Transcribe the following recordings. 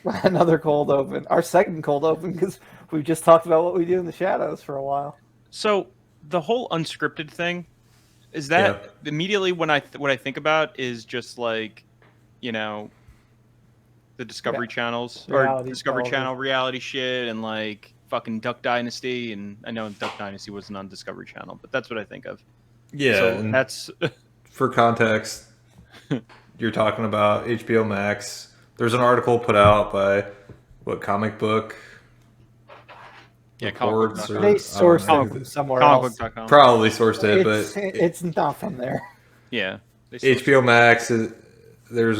Another cold open. Our second cold open because we just talked about what we do in the shadows for a while. So the whole unscripted thing is Yeah. that immediately when what I think about is just like, you know, the Discovery channels or Reality Discovery Channel television. reality shit and like fucking Duck Dynasty. And I know Duck Dynasty wasn't on Discovery Channel, but that's what I think of. Yeah, So and that's for context, you're talking about HBO Max. There's an article put out by what comic book yeah, reports comicbook.com. or They I don't sourced know it who from the, somewhere else. Comicbook.com. probably sourced it, It's but it's not from there. Yeah. They sourced HBO Max is, there's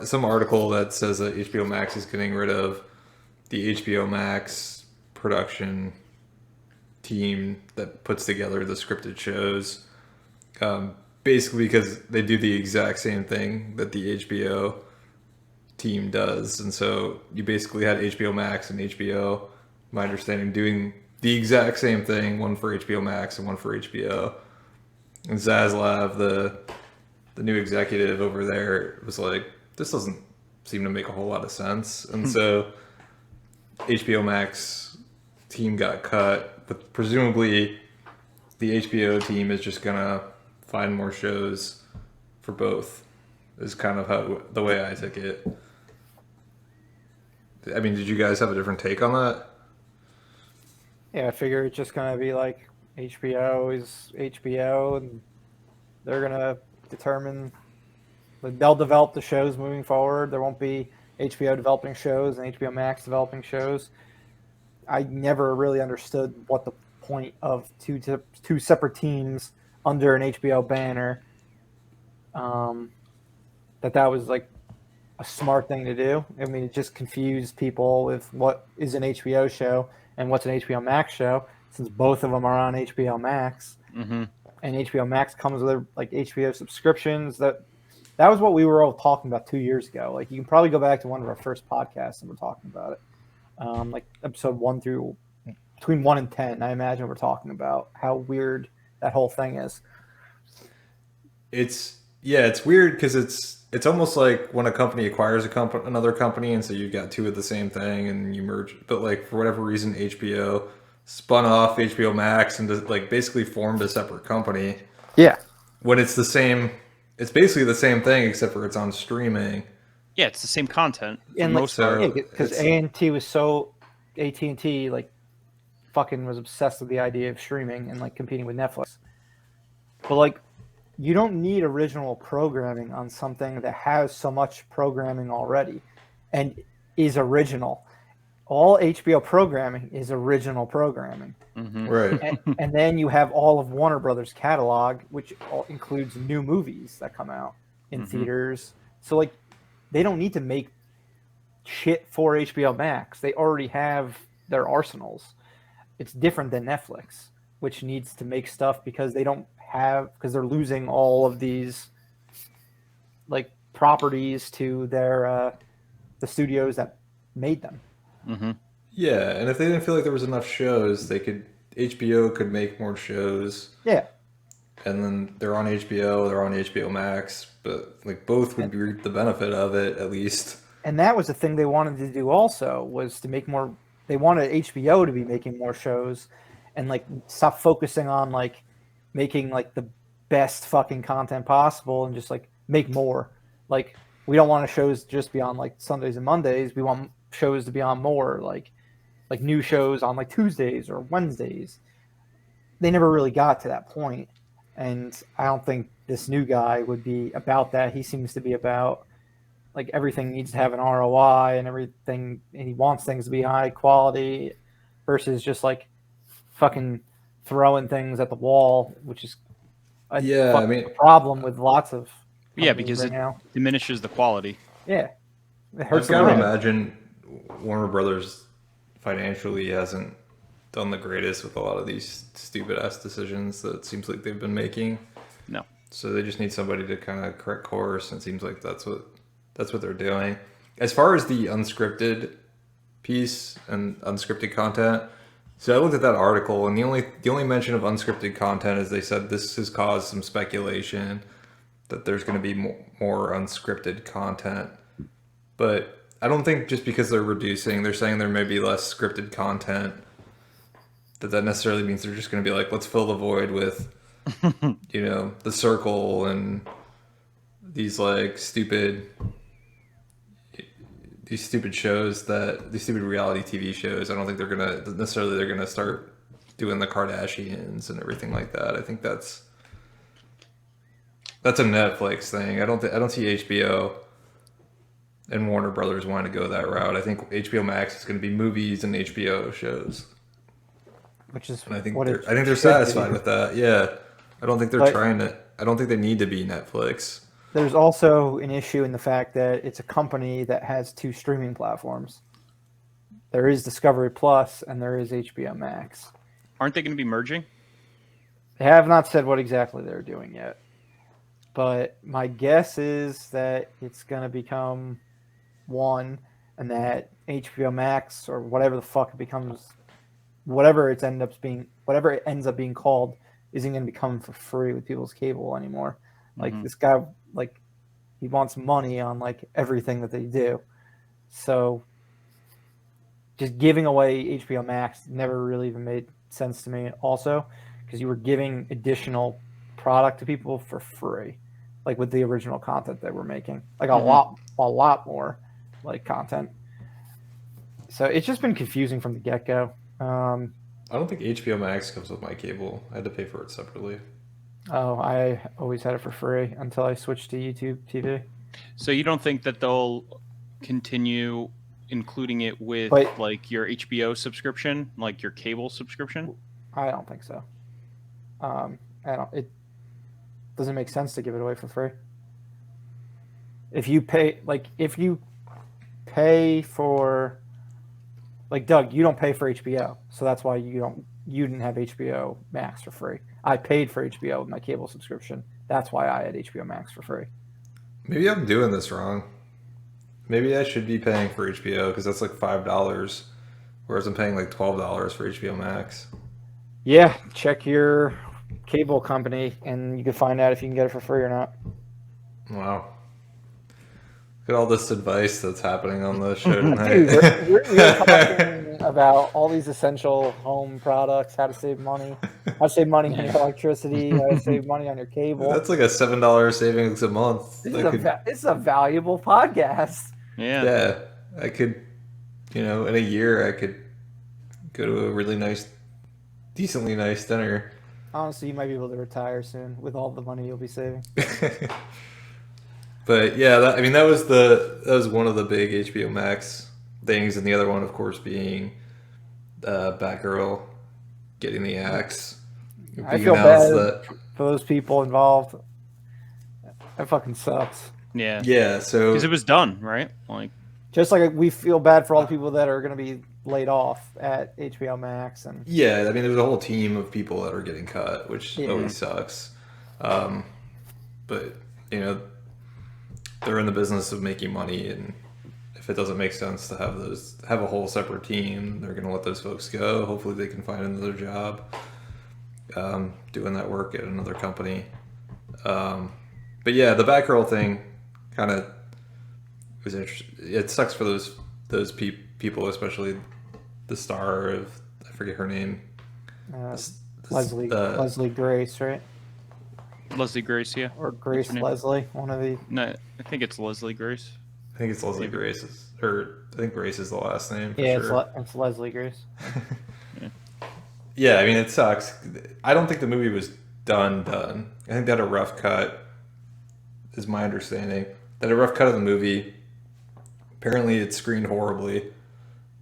some article that says that HBO Max is getting rid of the HBO Max production team that puts together the scripted shows. Basically, because they do the exact same thing that the HBO team does, and so you basically had HBO Max and HBO, my understanding, doing the exact same thing, one for HBO Max and one for HBO. And Zaslav, the new executive over there, was like, this doesn't seem to make a whole lot of sense, and so HBO Max team got cut, but presumably the HBO team is just gonna find more shows for both. Is kind of how the way I took it. I mean, did you guys have a different take on that? Yeah, I figure it's just gonna be like HBO is HBO, and they're gonna determine. They'll develop the shows moving forward. There won't be HBO developing shows and HBO Max developing shows. I never really understood what the point of two separate teams under an HBO banner. That was like a smart thing to do. I mean, it just confused people with what is an HBO show and what's an HBO Max show, since both of them are on HBO Max. Mm-hmm. And HBO Max comes with like HBO subscriptions. That was what we were all talking about 2 years ago. Like, you can probably go back to one of our first podcasts and we're talking about it. Like episode 1 through between 1 and 10. I imagine we're talking about how weird that whole thing is. It's weird because it's almost like when a company acquires another company, and so you got two of the same thing and you merge. But like for whatever reason, HBO spun off HBO Max and like basically formed a separate company. Yeah. When it's the same, it's basically the same thing except for it's on streaming. Yeah, it's the same content for And the like, most part. yeah, because AT&T was so AT&T like fucking was obsessed with the idea of streaming and like competing with Netflix. But like, you don't need original programming on something that has so much programming already and is original. All HBO programming is original programming. Mm-hmm. Right. And then you have all of Warner Brothers catalog, which includes new movies that come out in theaters. So like, they don't need to make shit for HBO Max. They already have their arsenals. It's different than Netflix, which needs to make stuff because they're losing all of these like properties to their the studios that made them. Mm-hmm. Yeah, and if they didn't feel like there was enough shows, HBO could make more shows. Yeah. And then they're on HBO Max, but like both would reap the benefit of it at least. And that was the thing they wanted to do also, was to make more. They wanted HBO to be making more shows and like stop focusing on like making like the best fucking content possible and just like make more. Like, we don't want shows just be on like Sundays and Mondays. We want shows to be on more like new shows on like Tuesdays or Wednesdays. They never really got to that point. And I don't think this new guy would be about that. He seems to be about like everything needs to have an ROI and everything, and he wants things to be high quality versus just like fucking throwing things at the wall, which is a problem with lots of because right it now. diminishes the quality. Yeah, it I've hurts. got to imagine Warner Brothers financially hasn't done the greatest with a lot of these stupid ass decisions that it seems like they've been making. No. So they just need somebody to kind of correct course, and it seems like that's what they're doing. As far as the unscripted piece and unscripted content, so I looked at that article, and the only mention of unscripted content is they said this has caused some speculation that there's going to be more unscripted content. But I don't think just because they're saying there may be less scripted content, that necessarily means they're just going to be like, let's fill the void with, The Circle and these like these stupid shows these stupid reality TV shows. I don't think they're gonna start doing the Kardashians and everything like that. I think that's a Netflix thing. I don't see HBO and Warner Brothers wanting to go that route. I think HBO Max is going to be movies and HBO shows. Which is And I think what they're satisfied with that. Yeah. I don't think they're trying to. I don't think they need to be Netflix. There's also an issue in the fact that it's a company that has 2 streaming platforms. There is Discovery Plus and there is HBO Max. Aren't they going to be merging? They have not said what exactly they're doing yet. But my guess is that it's going to become one, and that HBO Max or whatever the fuck it becomes, whatever it ends up being called, isn't going to become for free with people's cable anymore. Like this guy, like he wants money on like everything that they do. So just giving away HBO Max never really even made sense to me. Also, because you were giving additional product to people for free, like with the original content that we're making, like a lot more like content. So it's just been confusing from the get-go. I don't think HBO Max comes with my cable. I had to pay for it separately. Oh, I always had it for free until I switched to YouTube TV. So you don't think that they'll continue including it with like your HBO subscription, like your cable subscription? I don't think so. It doesn't make sense to give it away for free. If you pay for, like Doug, you don't pay for HBO, so that's why you didn't have HBO Max for free. I paid for HBO with my cable subscription. That's why I had HBO Max for free. Maybe I'm doing this wrong. Maybe I should be paying for HBO because that's like $5, whereas I'm paying like $12 for HBO Max. Yeah, check your cable company and you can find out if you can get it for free or not. Wow. Look at all this advice that's happening on the show tonight. Dude, we're talking about all these essential home products, how to save money on your electricity, how to save money on your cable. That's like a $7 savings a month. It's a valuable podcast. Yeah. Yeah. I could, in a year, I could go to a really decently nice dinner. Honestly, you might be able to retire soon with all the money you'll be saving. But yeah, that was one of the big HBO Max things, and the other one, of course, being Batgirl getting the axe. I feel bad for those people involved. That fucking sucks. Yeah. Yeah. So because it was done, right? Like, just like we feel bad for all the people that are going to be laid off at HBO Max, and there's a whole team of people that are getting cut, which always sucks. But they're in the business of making money, and if it doesn't make sense to have a whole separate team, they're going to let those folks go. Hopefully they can find another job doing that work at another company. But yeah, the Batgirl thing kind of was interesting. It sucks for those people, especially the star of, I forget her name. Leslie Grace, right? Leslie Grace, yeah. Or Grace Leslie, one of the... No, I think it's Leslie Grace. I think it's Leslie Grace. I think Grace is the last name. It's Leslie Grace. Yeah, it sucks. I don't think the movie was done. I think they had a rough cut, is my understanding. They had a rough cut of the movie. Apparently it screened horribly.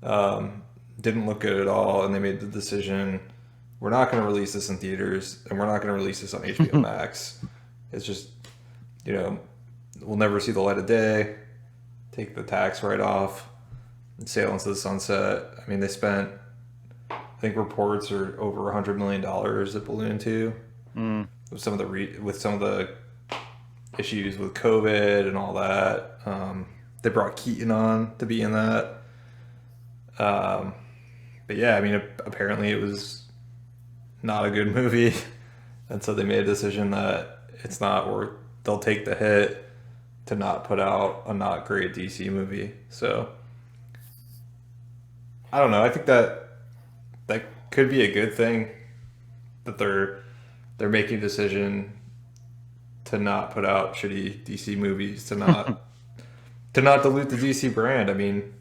Didn't look good at all, and they made the decision, we're not going to release this in theaters, and we're not going to release this on HBO Max. It's just, we'll never see the light of day, take the tax write-off, and sail into the sunset. They spent, I think reports are over $100 million it ballooned to, with some of the issues with COVID and all that. They brought Keaton on to be in that. But yeah, apparently it was not a good movie, and so they made a decision that it's not worth. They'll take the hit to not put out a not great DC movie. So I don't know. I think that could be a good thing that they're making a decision to not put out shitty DC movies, to not dilute the DC brand. I mean,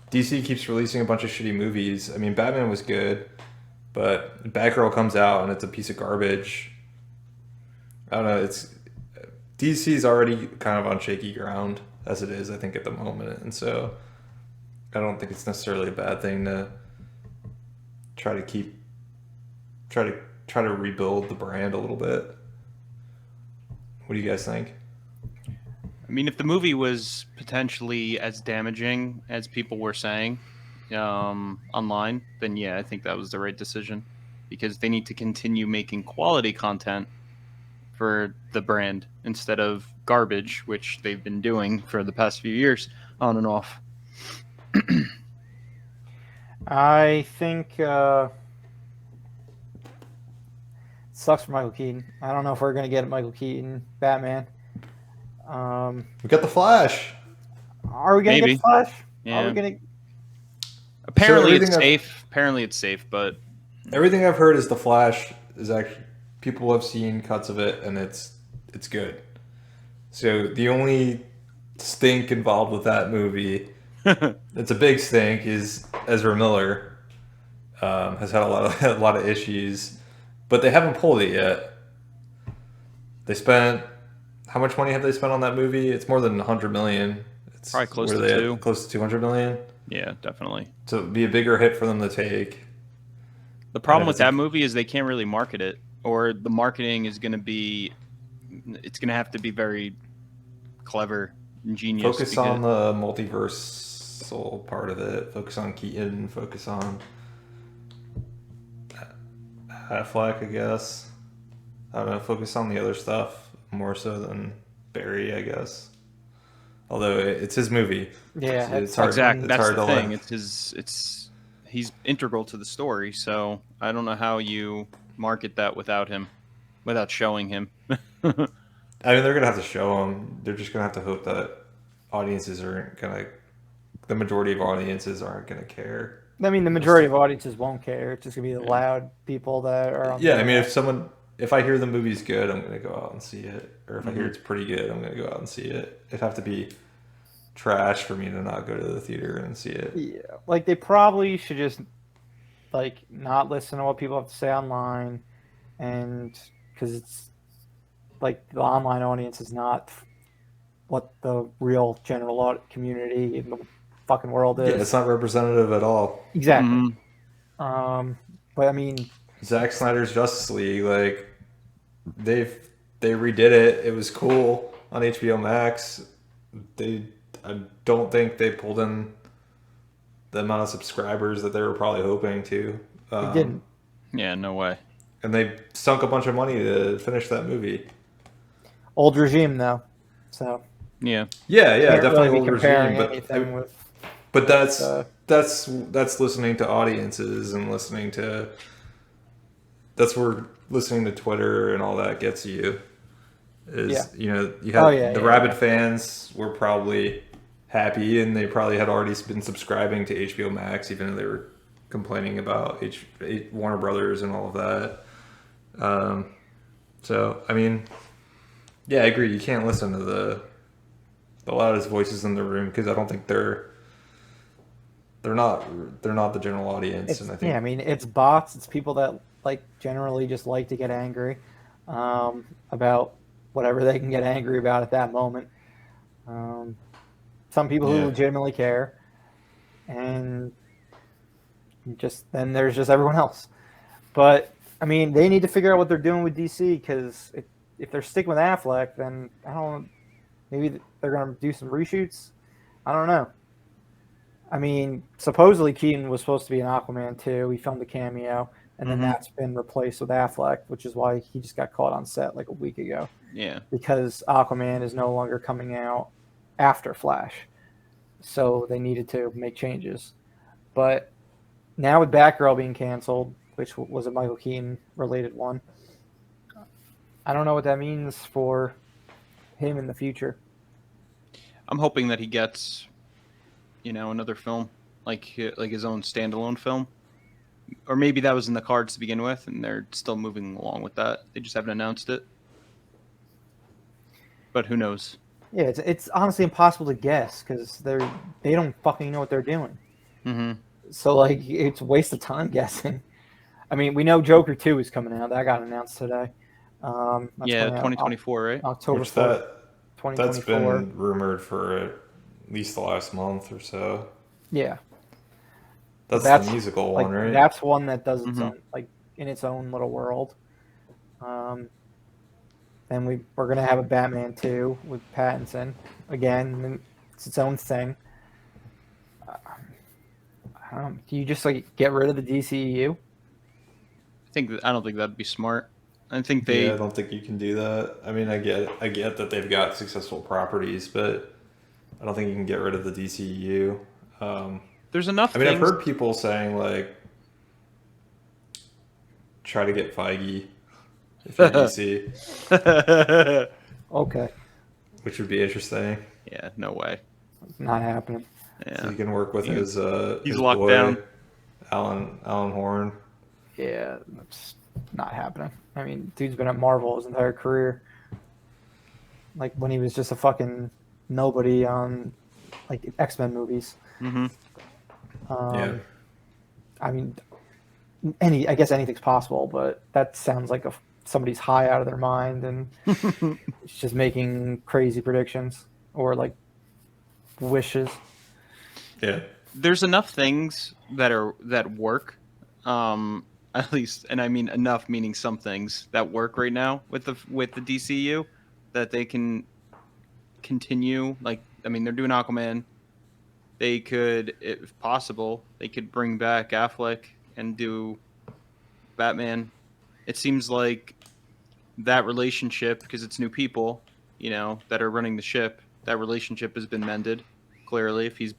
DC keeps releasing a bunch of shitty movies. I mean, Batman was good, but Batgirl comes out and it's a piece of garbage. I don't know. DC's already kind of on shaky ground as it is, I think, at the moment, and so I don't think it's necessarily a bad thing to try to rebuild the brand a little bit. What do you guys think? I mean, if the movie was potentially as damaging as people were saying online, then yeah, I think that was the right decision, because they need to continue making quality content for the brand instead of garbage, which they've been doing for the past few years on and off. I think sucks for Michael Keaton. I don't know if we're going to get Michael Keaton Batman. We got the Flash. Are we going to get Flash? Yeah. Are we going to? Apparently it's safe. Apparently it's safe, but everything I've heard is the Flash is actually, people have seen cuts of it and it's good. So the only stink involved with that movie, it's a big stink, is Ezra Miller has had a lot of issues, but they haven't pulled it yet. They spent, how much money have they spent on that movie? It's more than $100 million. It's probably close to close to $200 million. Yeah, definitely. So it'd be a bigger hit for them to take. The problem with that movie is they can't really market it, or the marketing is going to be, it's going to have to be very clever, ingenious. Focus on the multiversal part of it. Focus on Keaton. Focus on Affleck, I guess. I don't know. Focus on the other stuff more so than Barry, I guess. Although it's his movie. Yeah, it's hard. Exactly. That's hard the to thing. live. He's integral to the story. So I don't know how you market that without him, without showing him. I mean, they're gonna have to show him. They're just gonna have to hope that audiences aren't gonna. The majority of audiences aren't gonna care. I mean, the majority of audiences won't care. It's just gonna be the loud people that are on. Yeah, I mean, if I hear the movie's good, I'm gonna go out and see it. Or if I hear it's pretty good, I'm gonna go out and see it. It'd have to be trash for me to not go to the theater and see it. Yeah, like they probably should just not listen to what people have to say online, and because it's like the online audience is not what the real general community in the fucking world is. Yeah, it's not representative at all. Exactly. But I mean, Zack Snyder's Justice League, like they redid it. It was cool on HBO Max. I don't think they pulled in the amount of subscribers that they were probably hoping to. they didn't. Yeah, no way. And they sunk a bunch of money to finish that movie. Old regime though, so Yeah, definitely really old regime. But that's listening to audiences and listening to. That's where listening to Twitter and all that gets you. You had the rabid fans were probably happy, and they probably had already been subscribing to HBO Max, even though they were complaining about Warner Brothers and all of that. So I mean, yeah, I agree. You can't listen to the loudest voices in the room, because I don't think they're not the general audience. And I think, I mean, it's bots. It's people that generally just like to get angry about whatever they can get angry about at that moment. Some people who legitimately care, and then there's just everyone else. But I mean, they need to figure out what they're doing with DC, because if they're sticking with Affleck, then I don't know, maybe they're going to do some reshoots. I don't know. I mean, supposedly Keaton was supposed to be in Aquaman 2. He filmed a cameo, and then that's been replaced with Affleck, which is why he just got caught on set like a week ago. Yeah. Because Aquaman is no longer coming out after Flash. So they needed to make changes. But now with Batgirl being canceled, which was a Michael Keaton related one, I don't know what that means for him in the future. I'm hoping that he gets, another film, like his own standalone film, or maybe that was in the cards to begin with, and they're still moving along with that. They just haven't announced it. But who knows? Yeah, it's honestly impossible to guess because they don't fucking know what they're doing. Mm-hmm. So like, it's a waste of time guessing. I mean, we know Joker 2 is coming out. That got announced today. That's Yeah, coming out 2024, right? October Which 4th, that's 2024. been rumored for at least the last month or so. Yeah, That's the musical like, one, right? that's one that does its Mhm. own, like, in its own little world. Then we're gonna have a Batman 2 with Pattinson again. It's its own thing. Do you just like get rid of the DCEU? I don't think that'd be smart. I think Yeah, I don't think you can do that. I mean, I get that they've got successful properties, but I don't think you can get rid of the DCU. There's enough. I mean, I've things... heard people saying like, try to get Feige if you're DC, Okay, which would be interesting. Yeah, no way. not happening. Yeah, So you can work with his locked boy, down. Alan Horn. Yeah, that's not happening. I mean, dude's been at Marvel his entire career. Like when he was just a fucking nobody on like X-Men movies. Mm-hmm. Yeah. I mean, I guess anything's possible, but that sounds like somebody's high out of their mind and it's just making crazy predictions or like wishes. Yeah. There's enough things that work, at least, and I mean enough meaning some things that work right now with the DCU that they can continue. Like, I mean, they're doing Aquaman. They could, if possible, they could bring back Affleck and do Batman. It seems like that relationship, because it's new people, that are running the ship, that relationship has been mended, clearly, if he's,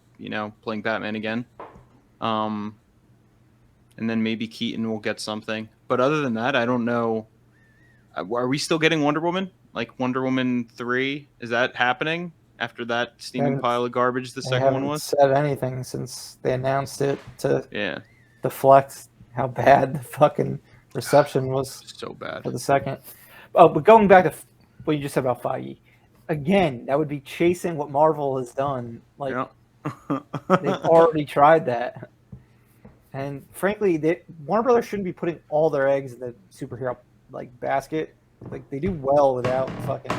playing Batman again. And then maybe Keaton will get something. But other than that, I don't know. Are we still getting Wonder Woman? Like Wonder Woman 3? Is that happening after that steaming pile of garbage the second one was? They haven't said anything since they announced it to Yeah. deflect how bad the fucking reception was So bad. for the second. Oh, but going back to what you just said about Feige, again, that would be chasing what Marvel has done. Like, Yeah. they've already tried that. And frankly, Warner Brothers shouldn't be putting all their eggs in the superhero like basket. Like they do well without fucking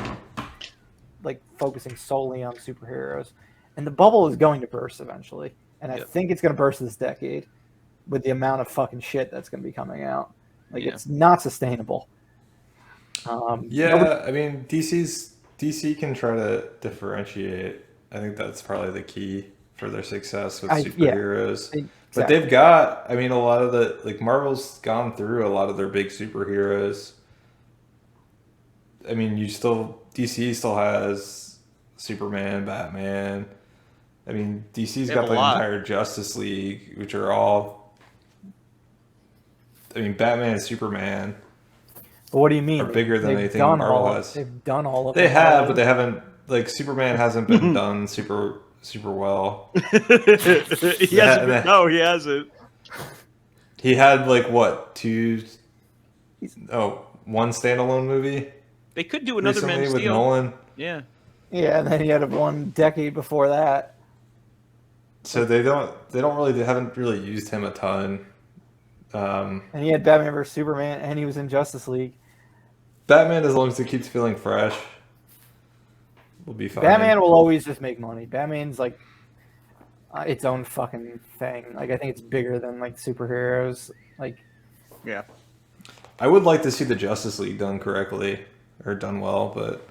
like focusing solely on superheroes. And the bubble is going to burst eventually. And I think it's going to burst this decade with the amount of fucking shit that's going to be coming out. Like it's not sustainable. I mean, DC can try to differentiate. I think that's probably the key for their success with superheroes. Exactly. But they've got, I mean, a lot of the, like, Marvel's gone through a lot of their big superheroes. I mean, DC still has Superman, Batman. I mean, DC's got the entire Justice League, which are all, I mean, Batman and Superman. But what do you mean? Are bigger than anything Marvel has. They've done all of it. They have, but they haven't, like, Superman hasn't been done super well. He hasn't. He had like what, one standalone movie? They could do another Man of Steel with Nolan. Yeah. Yeah, and then he had one decade before that. So they haven't really used him a ton. And he had Batman vs Superman, and he was in Justice League. Batman, as long as it keeps feeling fresh, will be fine. Batman will always just make money. Batman's like its own fucking thing. Like I think it's bigger than like superheroes. Like, yeah, I would like to see the Justice League done correctly or done well, but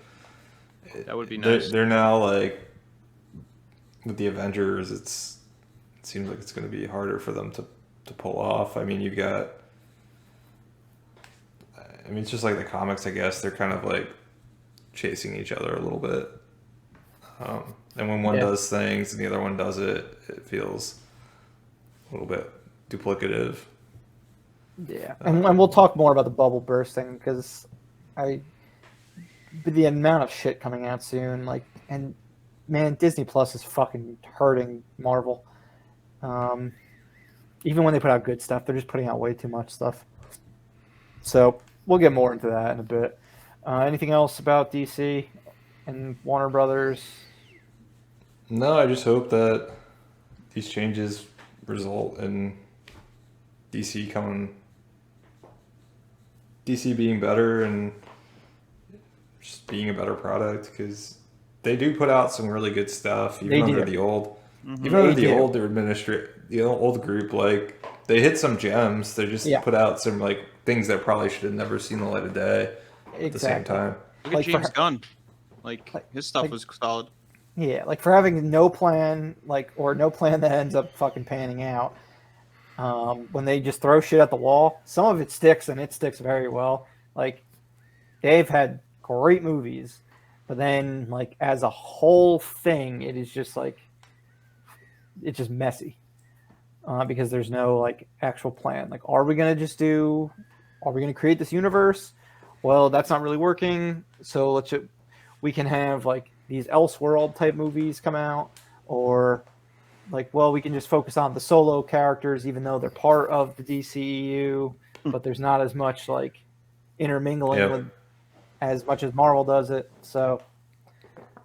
that would be nice. They're now like with the Avengers. It seems like it's going to be harder for them to pull off. I mean, it's just like the comics, I guess. They're kind of like chasing each other a little bit. And when one does things and the other one does it, it feels a little bit duplicative. Yeah, and we'll talk more about the bubble bursting because but the amount of shit coming out soon, like, and man, Disney Plus is fucking hurting Marvel. Even when they put out good stuff, they're just putting out way too much stuff. So we'll get more into that in a bit. Anything else about DC and Warner Brothers? No, I just hope that these changes result in DC being better and just being a better product, because they do put out some really good stuff even under the old. Even under the old the old group, like they hit some gems. They just put out some like things that probably should have never seen the light of day at the same time. Look at James Gunn. Like his stuff was solid. Yeah, like for having no plan, or no plan that ends up fucking panning out. When they just throw shit at the wall, some of it sticks, and it sticks very well. Like they've had great movies, but then like as a whole thing, it is just like it's just messy because there's no like actual plan. Like, are we gonna create this universe? Well, that's not really working. So we can have like these Elseworld type movies come out, or like, well, we can just focus on the solo characters, even though they're part of the DCEU, but there's not as much like intermingling with as much as Marvel does it. So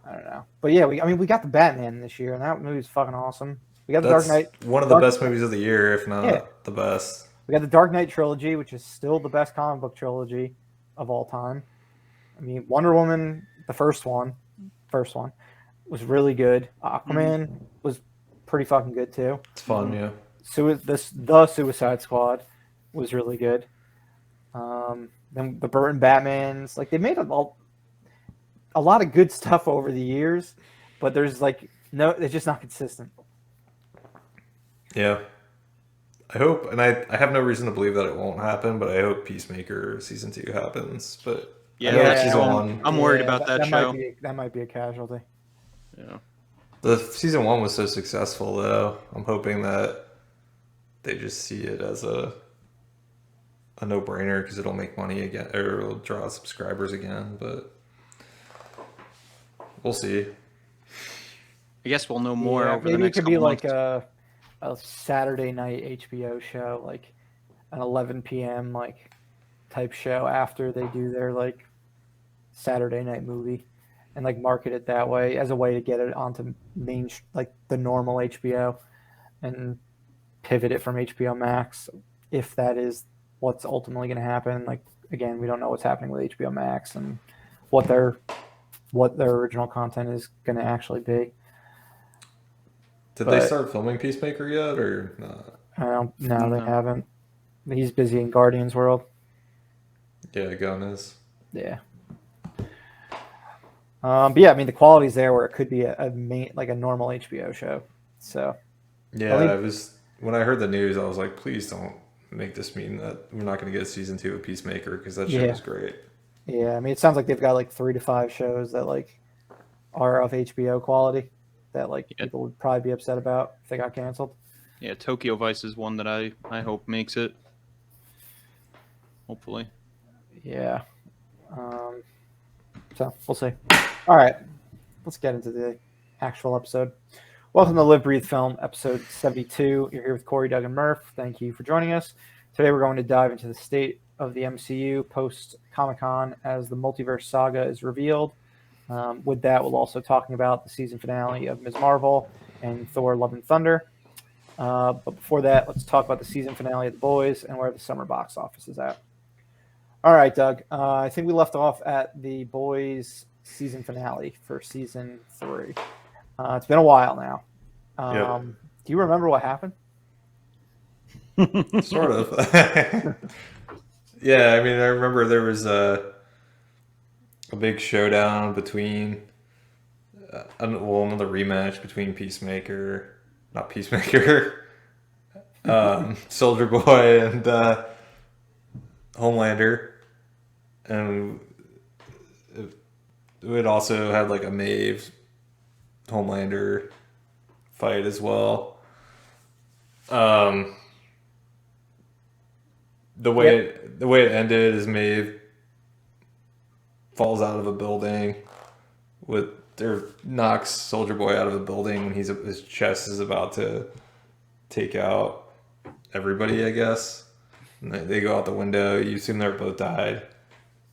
I don't know, but yeah, we got the Batman this year, and that movie's fucking awesome. We got the Dark Knight, one of the best movies of the year, if not the best. We got the Dark Knight trilogy, which is still the best comic book trilogy of all time. I mean, Wonder Woman, the first one, was really good. Aquaman was pretty fucking good too. It's fun, yeah. The Suicide Squad was really good. Then the Burton Batmans, like they made a lot of good stuff over the years, but there's like it's just not consistent. Yeah. I hope, and I have no reason to believe that it won't happen, but I hope Peacemaker season 2 happens. But I'm worried about that show. That might be a casualty. Yeah. The season 1 was so successful, though. I'm hoping that they just see it as a no-brainer because it'll make money again, or it'll draw subscribers again. But we'll see. I guess we'll know more over the next couple months. Maybe it could be like a Saturday night HBO show, like an 11 p.m. like type show after they do their like Saturday night movie, and like market it that way as a way to get it onto like the normal HBO, and pivot it from HBO Max if that is what's ultimately going to happen. Like again, we don't know what's happening with HBO Max and what their original content is going to actually be. Did they start filming Peacemaker yet, or not? No, they haven't. He's busy in Guardians World. Yeah, Gunn is. Yeah. But yeah, I mean the quality's there where it could be a normal HBO show. So. Yeah, when I heard the news, I was like, please don't make this mean that we're not going to get a season 2 of Peacemaker, because that show is great. Yeah, I mean it sounds like they've got like 3 to 5 shows that like are of HBO quality that like people would probably be upset about if they got canceled. Yeah, Tokyo Vice is one that I hope makes it. Hopefully. Yeah. So we'll see. All right, let's get into the actual episode. Welcome to Live Breathe Film, episode 72. You're here with Corey, Doug, and Murph. Thank you for joining us. Today we're going to dive into the state of the MCU post-Comic-Con as the Multiverse Saga is revealed. With that, we'll also talking about the season finale of Ms. Marvel and Thor: Love and Thunder. But before that, let's talk about the season finale of The Boys and where the summer box office is at. All right, Doug. I think we left off at The Boys season finale for season 3. It's been a while now. Do you remember what happened? Sort of. Yeah, I mean, I remember there was a big showdown between, another rematch between Soldier Boy and Homelander. And it also had like a Maeve Homelander fight as well. The way it ended is Maeve falls out of a building or knocks Soldier Boy out of a building when his chest is about to take out everybody, I guess. And they go out the window. You assume they're both died.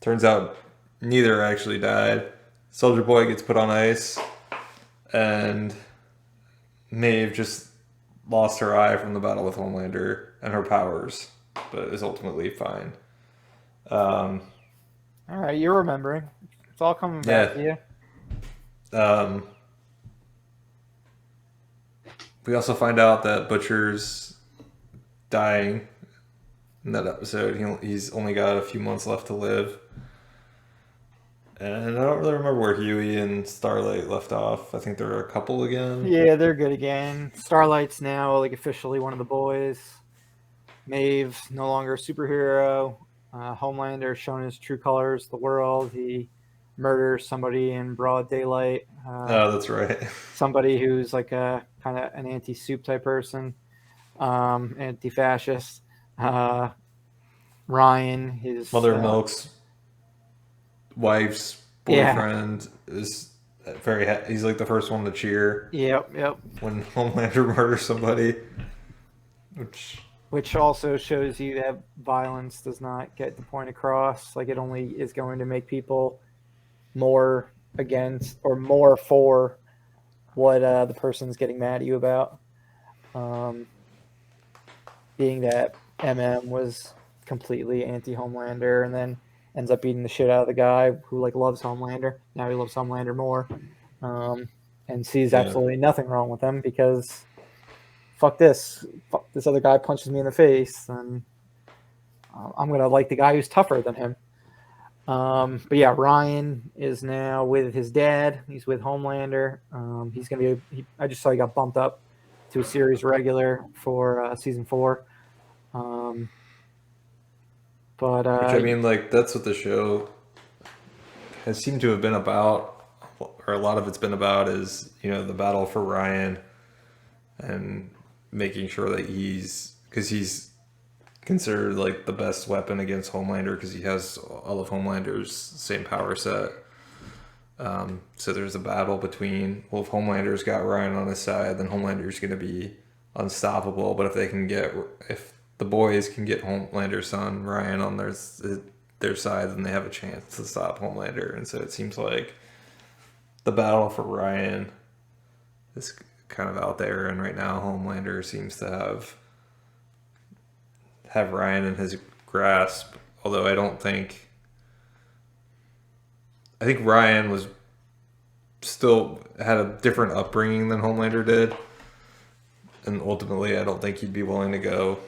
Turns out neither actually died. Soldier Boy gets put on ice, and Maeve just lost her eye from the battle with Homelander and her powers, but is ultimately fine. All right, you're remembering. It's all coming back to you. We also find out that Butcher's dying in that episode. He's only got a few months left to live. And I don't really remember where Huey and Starlight left off. I think they're a couple again. Yeah, they're good again. Starlight's now like officially one of the boys. Maeve's no longer a superhero. Homelander shown his true colors to the world. He murders somebody in broad daylight. Oh, that's right. Somebody who's like a kind of an anti-soup type person, anti-fascist. Ryan, his Mother Milk's wife's boyfriend is he's like the first one to cheer. Yep. When Homelander murders somebody, which also shows you that violence does not get the point across. Like, it only is going to make people more against or more for what the person's getting mad at you about. Being that was completely anti-Homelander and then ends up beating the shit out of the guy who like loves Homelander. Now he loves Homelander more, and sees absolutely nothing wrong with him because fuck this other guy punches me in the face, and I'm gonna like the guy who's tougher than him. But yeah, Ryan is now with his dad. He's with Homelander. He's gonna be. I just saw he got bumped up to a series regular for season 4. Which I mean, like, that's what the show has seemed to have been about, or a lot of it's been about, is, you know, the battle for Ryan and making sure that because he's considered like the best weapon against Homelander because he has all of Homelander's same power set. So there's a battle between, well, if Homelander's got Ryan on his side, then Homelander's going to be unstoppable. But if the boys can get Homelander's son Ryan on their side, then they have a chance to stop Homelander. And so it seems like the battle for Ryan is kind of out there, and right now Homelander seems to have Ryan in his grasp. Although I think Ryan was still had a different upbringing than Homelander did, and ultimately I don't think he'd be willing to go.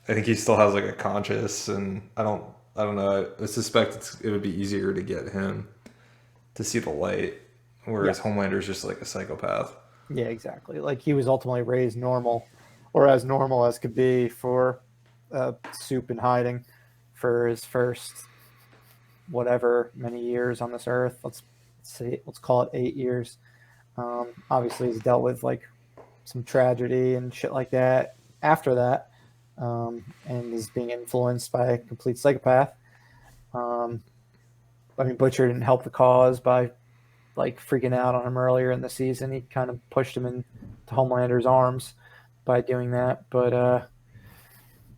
I think he still has like a conscience, and I don't know. I suspect it would be easier to get him to see the light, whereas Homelander's just like a psychopath. Yeah, exactly. Like, he was ultimately raised normal, or as normal as could be, for soup in hiding for his first whatever many years on this earth. Let's call it 8 years. Obviously, he's dealt with like some tragedy and shit like that after that, and is being influenced by a complete psychopath. I mean, Butcher didn't help the cause by like freaking out on him earlier in the season. He kind of pushed him into Homelander's arms by doing that. But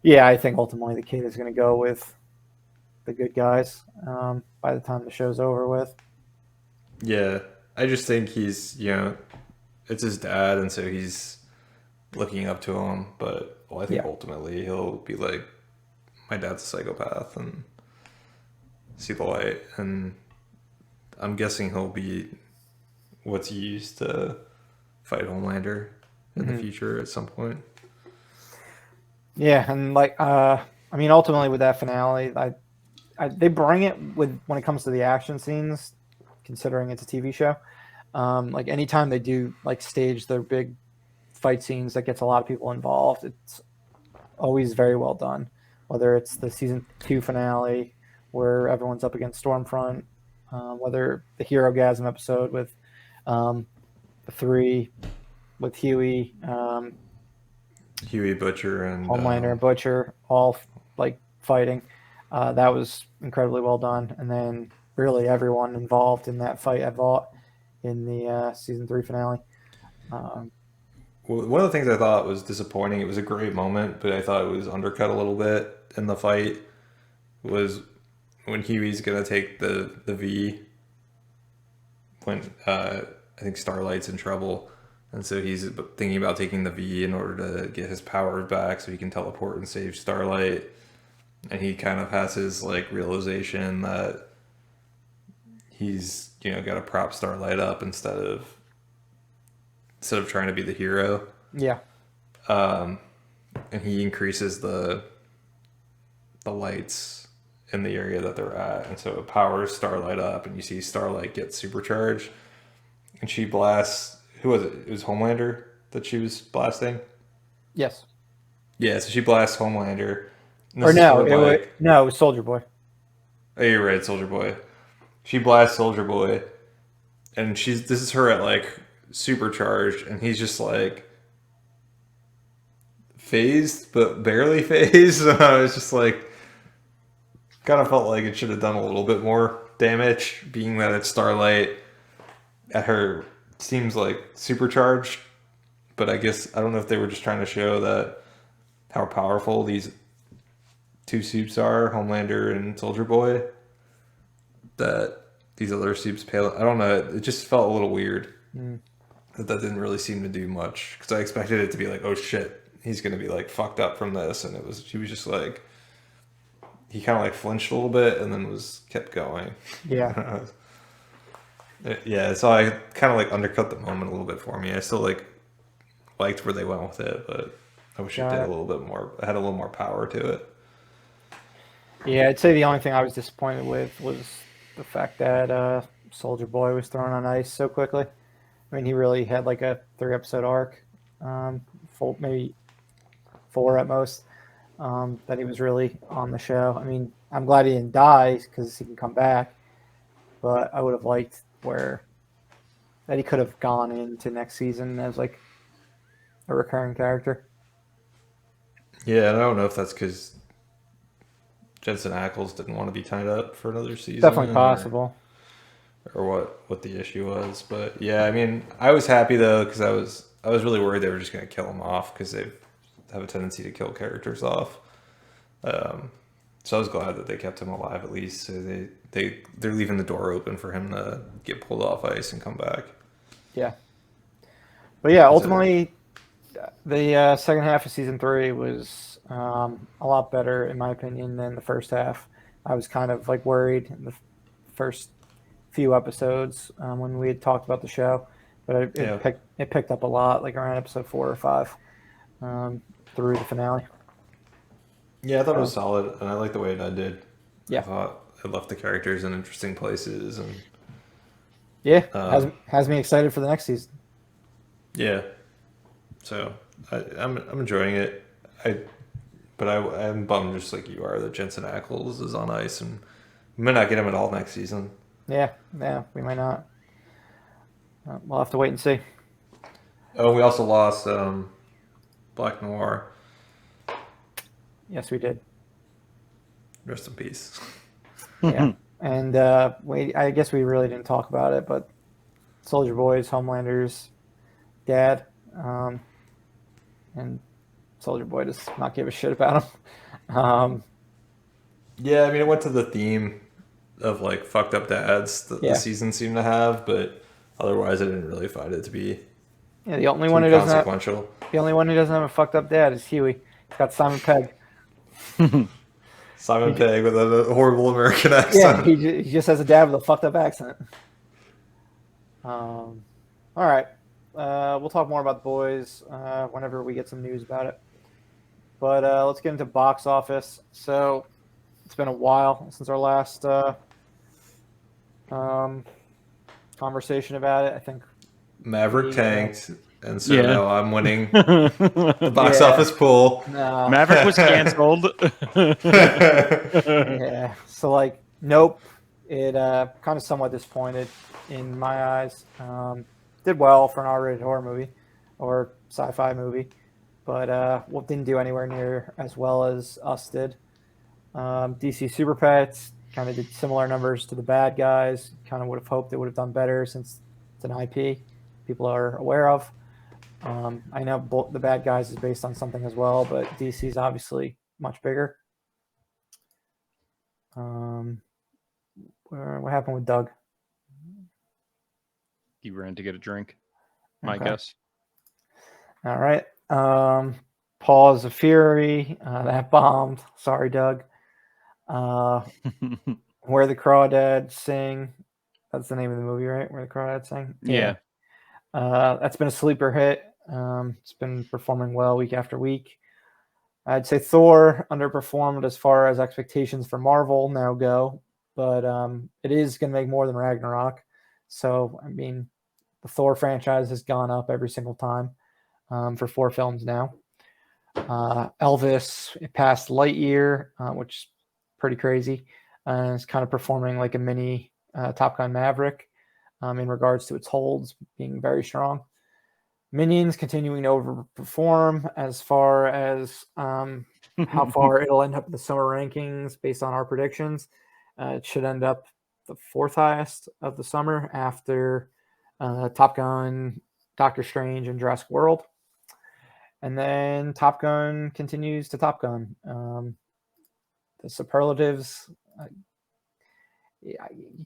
yeah, I think ultimately the kid is going to go with the good guys by the time the show's over with. Yeah, I just think he's, it's his dad, and so he's looking up to him. But I think ultimately he'll be like, my dad's a psychopath, and see the light. And I'm guessing he'll be what's used to fight Homelander in the future at some point. Yeah, and like, I mean, ultimately with that finale, they bring it with when it comes to the action scenes, considering it's a TV show. Like, anytime they do like stage their big fight scenes that gets a lot of people involved, it's always very well done. Whether it's the season 2 finale where everyone's up against Stormfront, whether the Hero Gasm episode with the 3 with Huey, Butcher, and Homelander and Butcher all like fighting. That was incredibly well done. And then really everyone involved in that fight. I thought in the season 3 finale. Well, one of the things I thought was disappointing, it was a great moment, but I thought it was undercut a little bit in the fight, was when Huey's going to take the V when I think Starlight's in trouble. And so he's thinking about taking the V in order to get his powers back so he can teleport and save Starlight. And he kind of has his like realization that he's, got to prop Starlight up instead of trying to be the hero. Yeah. And he increases the lights in the area that they're at, and so it powers Starlight up, and you see Starlight get supercharged, and she blasts. Who was it? It was Homelander that she was blasting. Yes. Yeah, so she blasts Homelander. Or no, it was Soldier Boy. Oh, you're right, Soldier Boy. She blasts Soldier Boy, and this is her at like supercharged, and he's just like phased, but barely phased. It's just like kind of felt like it should have done a little bit more damage, being that it's Starlight at her seems like supercharged. But I guess I don't know if they were just trying to show that how powerful these two supes are, Homelander and Soldier Boy, that these other supes pale. I don't know. It just felt a little weird that didn't really seem to do much, because I expected it to be like, oh shit, he's gonna be like fucked up from this, and she was just like, he kind of like flinched a little bit and then kept going. Yeah. Yeah, so I kind of like undercut the moment a little bit for me. I still liked where they went with it, but I wish it did a little bit more. It had a little more power to it. Yeah, I'd say the only thing I was disappointed with was the fact that Soldier Boy was thrown on ice so quickly. I mean, he really had like a 3-episode arc, maybe 4 at most, that he was really on the show. I mean, I'm glad he didn't die because he can come back, but I would have liked that he could have gone into next season as like a recurring character. Yeah, and I don't know if that's because Jensen Ackles didn't want to be tied up for another season. Definitely possible. Or what the issue was. But yeah, I mean, I was happy though, because I was really worried they were just going to kill him off, because they have a tendency to kill characters off. So I was glad that they kept him alive at least. So they're leaving the door open for him to get pulled off ice and come back. Yeah. But yeah, ultimately, the second half of season 3 was a lot better, in my opinion, than the first half. I was kind of like worried in the first few episodes when we had talked about the show, but it picked up a lot, like around episode 4 or 5 through the finale. Yeah, I thought it was solid, and I like the way it ended. Yeah. I thought it left the characters in interesting places, and has me excited for the next season. Yeah, so I'm enjoying it. I'm bummed, just like you are, that Jensen Ackles is on ice, and we might not get him at all next season. Yeah, we might not. We'll have to wait and see. Oh, we also lost Black Noir. Yes, we did. Rest in peace. Yeah, and I guess we really didn't talk about it, but Soldier Boy's Homelander's dad, and Soldier Boy does not give a shit about him. Yeah, I mean, it went to the theme of like fucked up dads that the season seemed to have, but otherwise I didn't really find it to be the only one who doesn't consequential. The only one who doesn't have a fucked up dad is Huey. He's got Simon Pegg. Simon Pegg with a horrible American accent. Yeah, he just has a dad with a fucked up accent. All right. We'll talk more about The Boys whenever we get some news about it. But let's get into box office. So it's been a while since our last conversation about it. I think Maverick tanked, and so now I'm winning the box office pool. No. Maverick was canceled. Yeah. So nope. It kind of somewhat disappointed in my eyes. Did well for an R-rated horror movie or sci-fi movie, but didn't do anywhere near as well as Us did. DC Super Pets kind of did similar numbers to the bad guys. Kind of would have hoped they would have done better since it's an IP people are aware of. I know the bad guys is based on something as well, but DC is obviously much bigger. What happened with Doug? He ran to get a drink. My Okay. guess. All right. Paws of Fury. That bombed. Sorry, Doug. Where the Crawdads Sing. That's the name of the movie, right? Where the Crawdads Sing. Yeah. That's been a sleeper hit. It's been performing well week after week. I'd say Thor underperformed as far as expectations for Marvel now go, but it is going to make more than Ragnarok. So, I mean, the Thor franchise has gone up every single time for 4 films now. Elvis passed Lightyear, which is pretty crazy. It's kind of performing like a mini Top Gun Maverick in regards to its holds being very strong. Minions continuing to overperform as far as how far it'll end up in the summer rankings based on our predictions. It should end up the 4th highest of the summer after Top Gun, Doctor Strange, and Jurassic World. And then Top Gun continues to Top Gun. The superlatives, you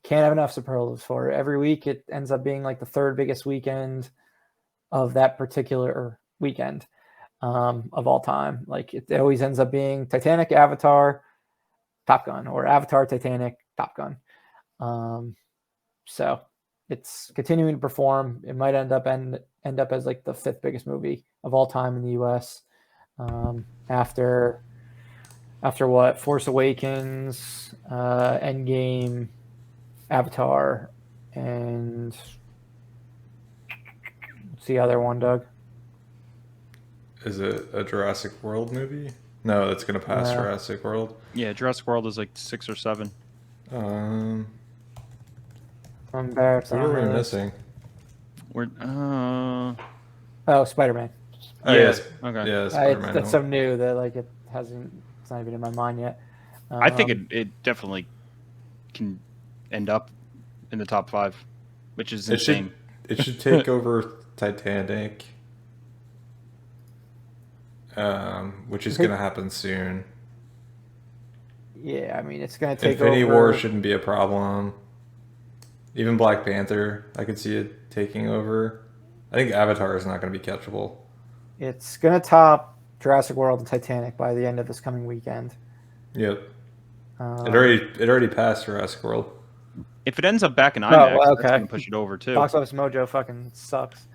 can't have enough superlatives for it. Every week it ends up being like the 3rd biggest weekend of that particular weekend of all time. Like it always ends up being Titanic, Avatar, Top Gun, or Avatar, Titanic, Top Gun. So it's continuing to perform. It might end up as like the 5th biggest movie of all time in the U.S. After what? Force Awakens, Endgame, Avatar, and what's the other one, Doug? Is it a Jurassic World movie? No, it's gonna pass Jurassic World. Yeah, Jurassic World is like 6 or 7. I'm embarrassed. What are we missing? We're Spider-Man. Oh, Yeah. yes. Okay. Yeah, Spider-Man. That's so new that like it's not even in my mind yet. I think it definitely can end up in the top 5, which is insane. It should take over Titanic, which is going to happen soon. Yeah, I mean it's going to take Infinity over. War shouldn't be a problem. Even Black Panther, I could see it taking over. I think Avatar is not going to be catchable. It's going to top Jurassic World and Titanic by the end of this coming weekend. Yep. It already passed Jurassic World. If it ends up back in IMAX, okay. that's going to push it over too. Box Office Mojo fucking sucks.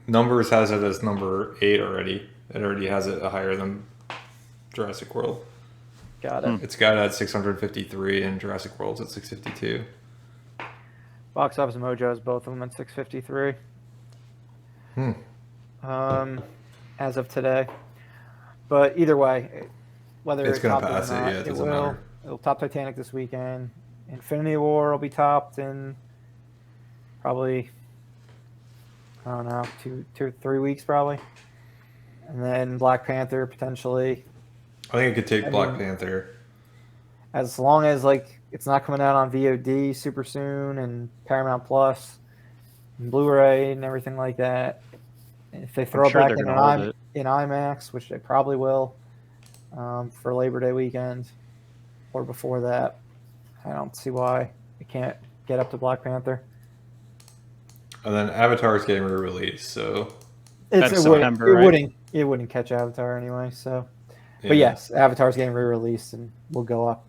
Numbers has it as number 8 already. It already has it higher than Jurassic World. Got it. It's got it at 653 and Jurassic World's at 652. Box Office Mojo is both of them at 653. As of today. But either way, whether it's going to tops pass or it, not, yeah, it doesn't matter. It'll top Titanic this weekend. Infinity War will be topped in probably, I don't know, 2-3 weeks probably. And then Black Panther potentially. I think it could take Black Panther. As long as like it's not coming out on VOD super soon and Paramount Plus and Blu-ray and everything like that. If they throw it back in IMAX, which they probably will, for Labor Day weekend or before that, I don't see why it can't get up to Black Panther. And then Avatar is getting re-released, so that's September, right? It wouldn't catch Avatar anyway. So, yeah. But yes, Avatar's getting re-released and will go up.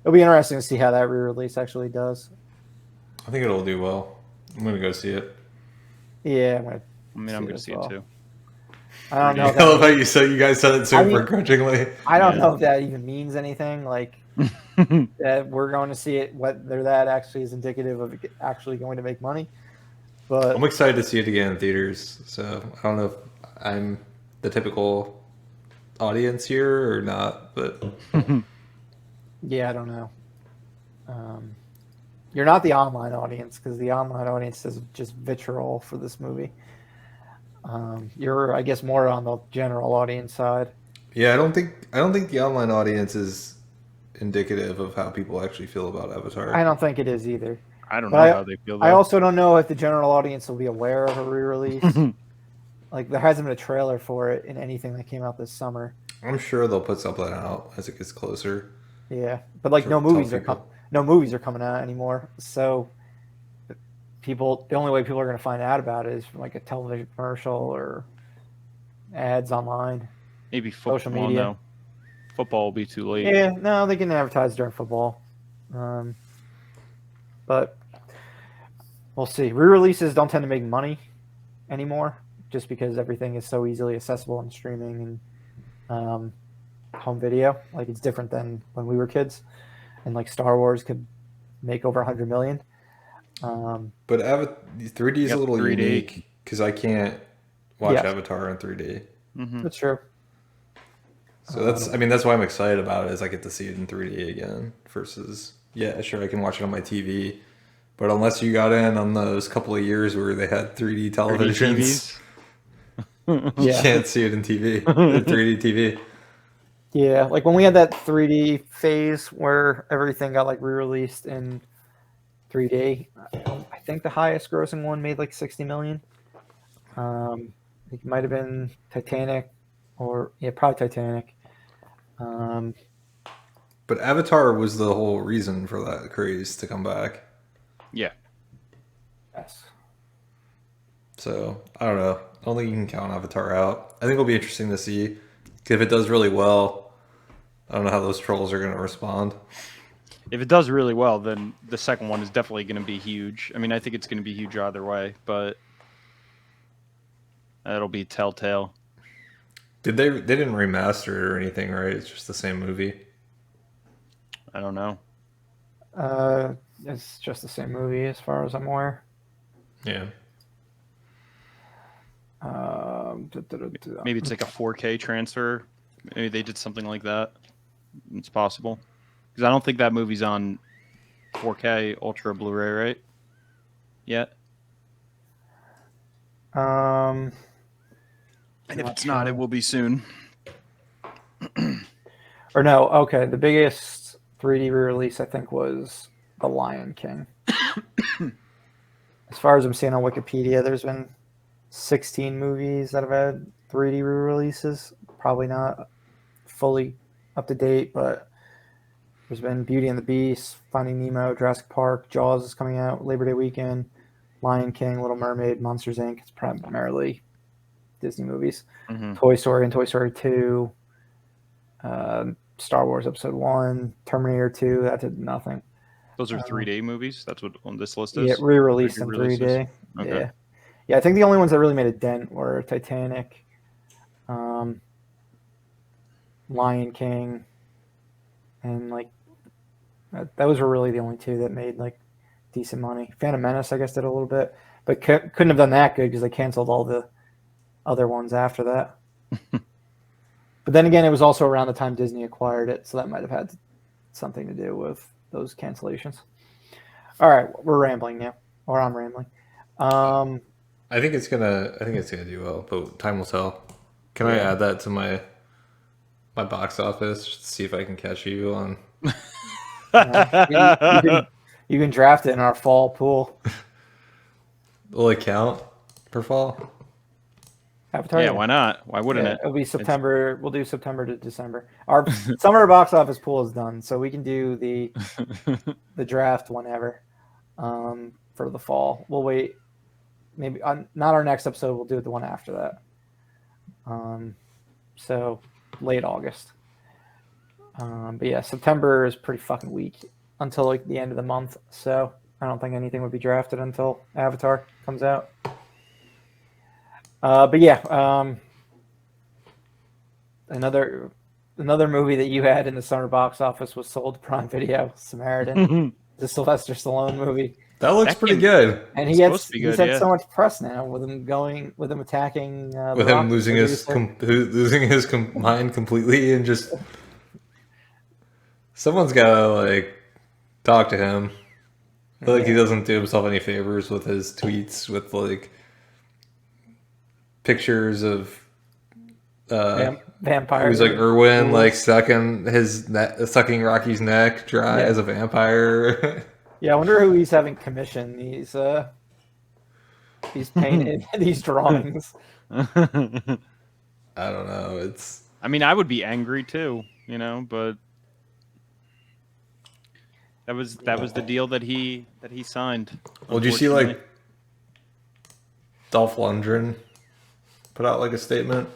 It'll be interesting to see how that re-release actually does. I think it'll do well. I'm gonna go see it. Yeah, I'm going to see it too. I don't know. I love how you said you guys said it so begrudgingly. I don't know if that even means anything. Like that we're going to see it. Whether that actually is indicative of it actually going to make money. But I'm excited to see it again in theaters. So I don't know if I'm the typical audience here or not, but yeah, I don't know. You're not the online audience because the online audience is just vitriol for this movie. You're, I guess, more on the general audience side. Yeah, I don't think the online audience is indicative of how people actually feel about Avatar. I don't think it is either. I don't But know how they feel. Though. I also don't know if the general audience will be aware of a re-release. Like there hasn't been a trailer for it in anything that came out this summer. I'm sure they'll put something out as it gets closer. Yeah, but like no movies are coming out anymore. So the only way people are going to find out about it is from like a television commercial or ads online. Maybe social media. No. Football will be too late. Yeah, no, they can advertise during football. But we'll see. Re-releases don't tend to make money anymore just because everything is so easily accessible on streaming and home video. Like it's different than when we were kids and like Star Wars could make over 100 million. But 3D is a little 3D. unique because I can't watch Yes. Avatar in 3D. Mm-hmm. That's true. So that's why I'm excited about it is I get to see it in 3D again versus, yeah, sure, I can watch it on my TV. But unless you got in on those couple of years where they had 3D televisions, you can't see it in TV, 3D TV. Yeah, like when we had that 3D phase where everything got like re-released in 3D, I think the highest grossing one made like 60 million. It might have been Titanic probably Titanic. But Avatar was the whole reason for that craze to come back. Yeah. Yes. So, I don't know. I don't think you can count Avatar out. I think it'll be interesting to see. 'Cause if it does really well, I don't know how those trolls are going to respond. If it does really well, then the second one is definitely going to be huge. I mean, I think it's going to be huge either way, but it'll be telltale. They didn't remaster it or anything, right? It's just the same movie. I don't know. It's just the same movie as far as I'm aware. Yeah. Maybe it's like a 4K transfer. Maybe they did something like that. It's possible. Because I don't think that movie's on 4K Ultra Blu-ray, right? Yet. And if it's not, it will be soon. Or no, okay. The biggest 3D re-release I think was The Lion King. As far as I'm seeing on Wikipedia, there's been 16 movies that have had 3D re-releases. Probably not fully up to date, but there's been Beauty and the Beast, Finding Nemo, Jurassic Park, Jaws is coming out Labor Day weekend, Lion King, Little Mermaid, Monsters Inc. It's primarily Disney movies. Mm-hmm. Toy Story and Toy Story 2, Star Wars Episode 1, Terminator 2, that did nothing. Those are 3D movies? That's what on this list is? Yeah, re-released in 3D. Okay. Yeah. Yeah, I think the only ones that really made a dent were Titanic, Lion King, and like those were really the only two that made like decent money. Phantom Menace, I guess, did a little bit, but couldn't have done that good because they canceled all the other ones after that. But then again, it was also around the time Disney acquired it, so that might have had something to do with those cancellations. All right, we're rambling now, or I'm rambling. I think it's gonna do well, but time will tell. Can I add that to my box office just to see if I can catch you on? You can draft it in our fall pool. Will it count for fall? Avatar. Yeah, why not? Why wouldn't it? It'll be September. We'll do September to December. Our summer box office pool is done, so we can do the draft whenever for the fall. We'll wait. Maybe not our next episode. We'll do it the one after that. So late August. But yeah, September is pretty fucking weak until like the end of the month. So I don't think anything would be drafted until Avatar comes out. But yeah, another movie that you had in the summer box office was sold to Prime Video, Samaritan, the Sylvester Stallone movie. That looks pretty good. And he's had so much press now with him attacking, with him losing his mind completely, and just someone's gotta like talk to him. I feel like he doesn't do himself any favors with his tweets with like pictures of Vampire. It was like Irwin, like sucking Rocky's neck dry as a vampire. Yeah, I wonder who he's having commission these painted these drawings. I don't know. I mean, I would be angry too, but that was the deal that he signed. Well, did you see like Dolph Lundgren put out like a statement?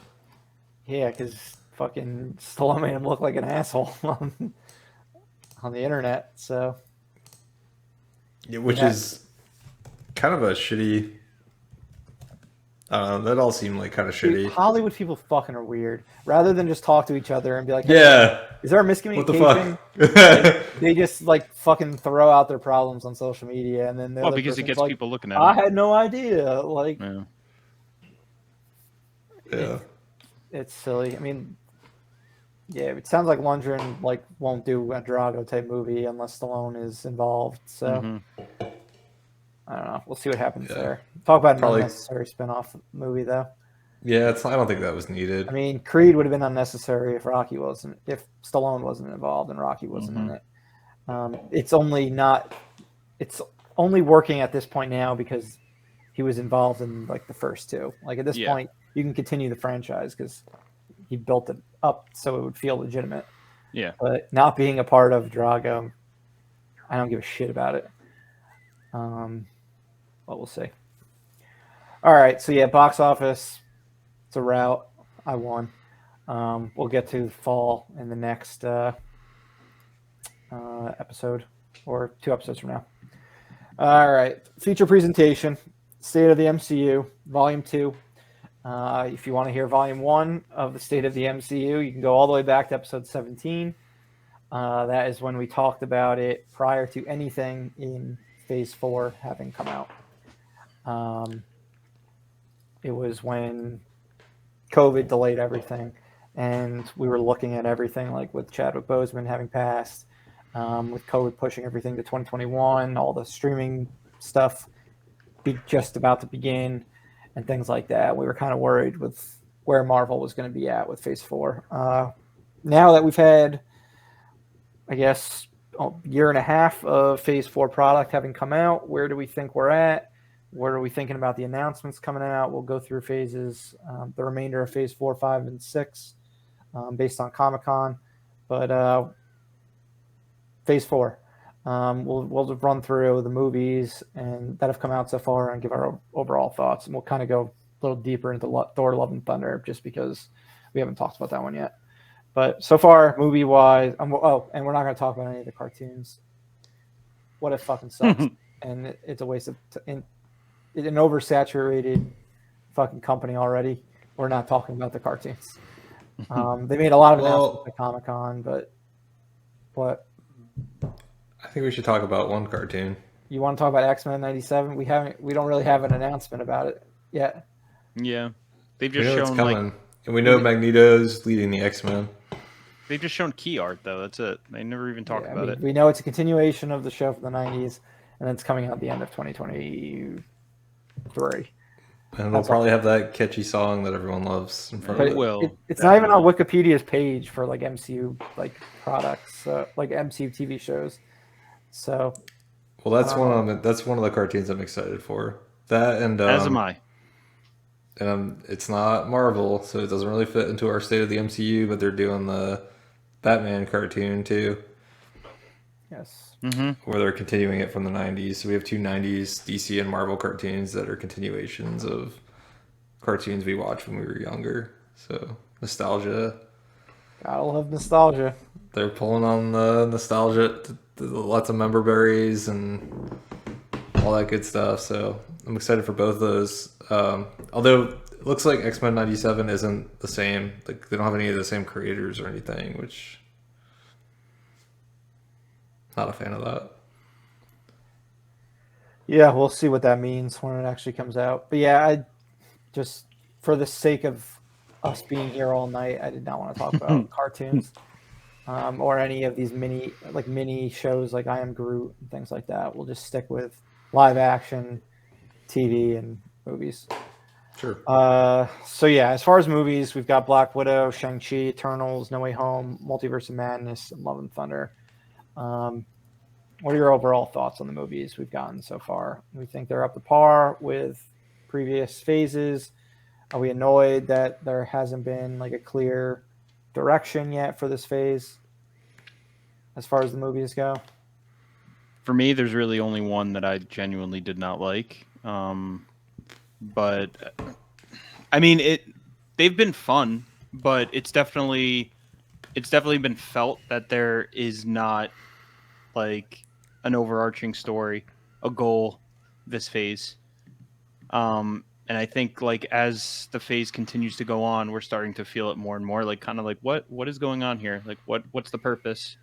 Yeah, because fucking Stallone made him look like an asshole on the internet. So, yeah, which is kind of a shitty. I don't know. That all seemed like kind of shitty. Hollywood people fucking are weird. Rather than just talk to each other and be like, hey, yeah, is there a miscommunication? What the fuck? they just like fucking throw out their problems on social media, and then because it gets like, people looking at I them. had no idea. Like, yeah. It's silly. I mean, yeah, it sounds like Lundgren like won't do a Drago type movie unless Stallone is involved. So I don't know. We'll see what happens there. Talk about an unnecessary spinoff movie though. Yeah, I don't think that was needed. I mean, Creed would have been unnecessary if Stallone wasn't involved and Rocky wasn't in it. It's only working at this point now because he was involved in like the first two. Like at this point, you can continue the franchise because he built it up so it would feel legitimate. Yeah. But not being a part of Drago, I don't give a shit about it. But we'll see. All right, so yeah, box office. It's a rout. I won. We'll get to fall in the next episode or 2 episodes from now. All right, feature presentation, State of the MCU, Volume 2. If you want to hear Volume 1 of the State of the MCU, you can go all the way back to episode 17. That is when we talked about it prior to anything in Phase 4 having come out. It was when COVID delayed everything, and we were looking at everything like with Chadwick Boseman having passed, with COVID pushing everything to 2021, all the streaming stuff just about to begin, and things like that. We were kind of worried with where Marvel was going to be at with Phase 4. Now that we've had, I guess, a year and a half of Phase 4 product having come out, where do we think we're at? What are we thinking about the announcements coming out? We'll go through phases, the remainder of Phase 4, 5, and 6, based on Comic-Con. But Phase 4, we'll run through the movies and that have come out so far and give our overall thoughts. And we'll kind of go a little deeper into Thor: Love and Thunder just because we haven't talked about that one yet. But so far, movie-wise, and we're not going to talk about any of the cartoons. What it fucking sucks. And it's a waste of an oversaturated fucking company already. We're not talking about the cartoons. They made a lot of announcements at Comic-Con, but what? I think we should talk about one cartoon. You want to talk about X-Men '97? We don't really have an announcement about it yet. Yeah, they've just shown and we know Magneto's leading the X-Men. They've just shown key art though. That's it. They never even talked about it. We know it's a continuation of the show from the '90s, and it's coming out at the end of 2023. And they'll probably have that catchy song that everyone loves in front of it. It's not even on Wikipedia's page for like MCU like products, like MCU TV shows. So, well, that's one of the cartoons I'm excited for. That and as am I. And it's not Marvel, so it doesn't really fit into our State of the MCU. But they're doing the Batman cartoon too. Yes. Where they're continuing it from the 90s. So we have 2 90s DC and Marvel cartoons that are continuations of cartoons we watched when we were younger. So nostalgia. Gotta love nostalgia. They're pulling on the nostalgia, lots of member berries and all that good stuff. So I'm excited for both of those. Although it looks like X-Men '97 isn't the same. Like they don't have any of the same creators or anything, which not a fan of that. Yeah, we'll see what that means when it actually comes out. But yeah, I just for the sake of us being here all night, I did not want to talk about cartoons or any of these mini shows like I Am Groot and things like that. We'll just stick with live action TV and movies. Sure. So yeah, as far as movies, we've got Black Widow, Shang-Chi, Eternals, No Way Home, Multiverse of Madness, and Love and Thunder. What are your overall thoughts on the movies we've gotten so far? Do we think they're up to par with previous phases? Are we annoyed that there hasn't been like a clear direction yet for this phase as far as the movies go? For me, there's really only one that I genuinely did not like. But I mean, they've been fun, but it's definitely been felt that there is not like an overarching story, a goal this phase. And I think like as the phase continues to go on, we're starting to feel it more and more, like kind of like what is going on here? Like what's the purpose?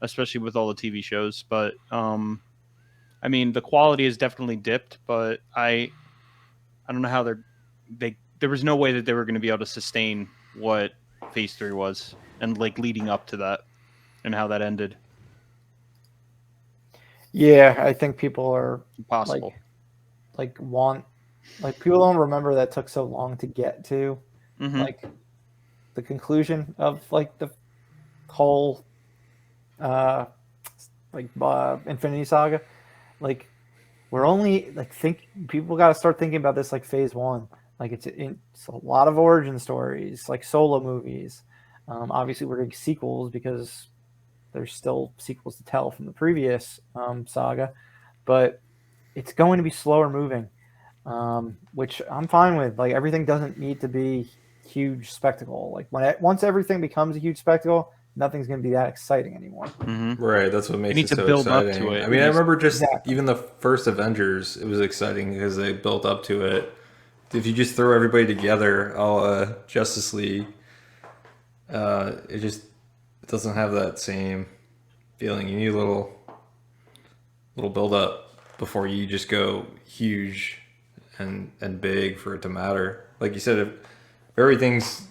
Especially with all the TV shows. But I mean, the quality has definitely dipped, but I don't know how there was no way that they were going to be able to sustain what phase 3 was and like leading up to that and how that ended. Yeah, I think people are Impossible. people don't remember that took so long to get to like the conclusion of like the whole Infinity Saga. Like we're only like people got to start thinking about this like phase 1. Like it's a lot of origin stories, like solo movies. Obviously, we're getting sequels because there's still sequels to tell from the previous saga, but it's going to be slower moving, which I'm fine with. Like everything doesn't need to be huge spectacle. Like once everything becomes a huge spectacle, nothing's going to be that exciting anymore. Right, that's what makes need it to so build exciting. up to it. I mean, I remember just Exactly. even the first Avengers, it was exciting because they built up to it. If you just throw everybody together, all Justice League, it doesn't have that same feeling. You need a little build up before you just go huge and big for it to matter. Like you said, if everything's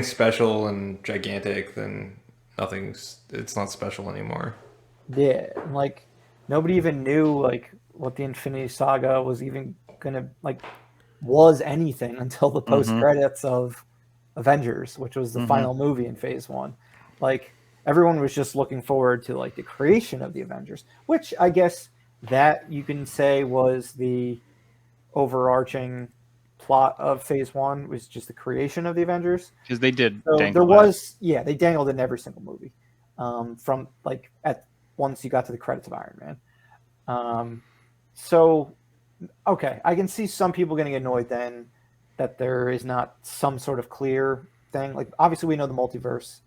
special and gigantic, then it's not special anymore. Yeah, and like nobody even knew like what the Infinity Saga was even gonna like was anything until the post credits of Avengers, which was the final movie in phase 1. Like everyone was just looking forward to like the creation of the Avengers, which I guess that you can say was the overarching plot of phase 1 was just the creation of the Avengers. Because they did. So dangle there that. was, yeah, they dangled in every single movie, from like once you got to the credits of Iron Man. So okay, I can see some people getting annoyed then that there is not some sort of clear thing. Like obviously we know the multiverse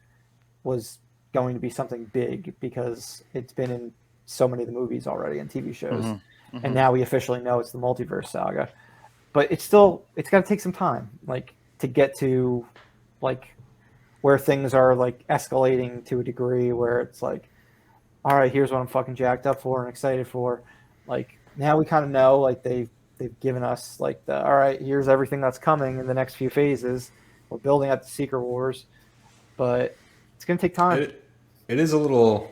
was going to be something big because it's been in so many of the movies already and TV shows, and now we officially know it's the Multiverse Saga. But it's got to take some time, like to get to like where things are like escalating to a degree where it's like, all right, here's what I'm fucking jacked up for and excited for. Like now we kind of know, like they've given us like all right, here's everything that's coming in the next few phases. We're building up the Secret Wars, but it's gonna take time. It is a little.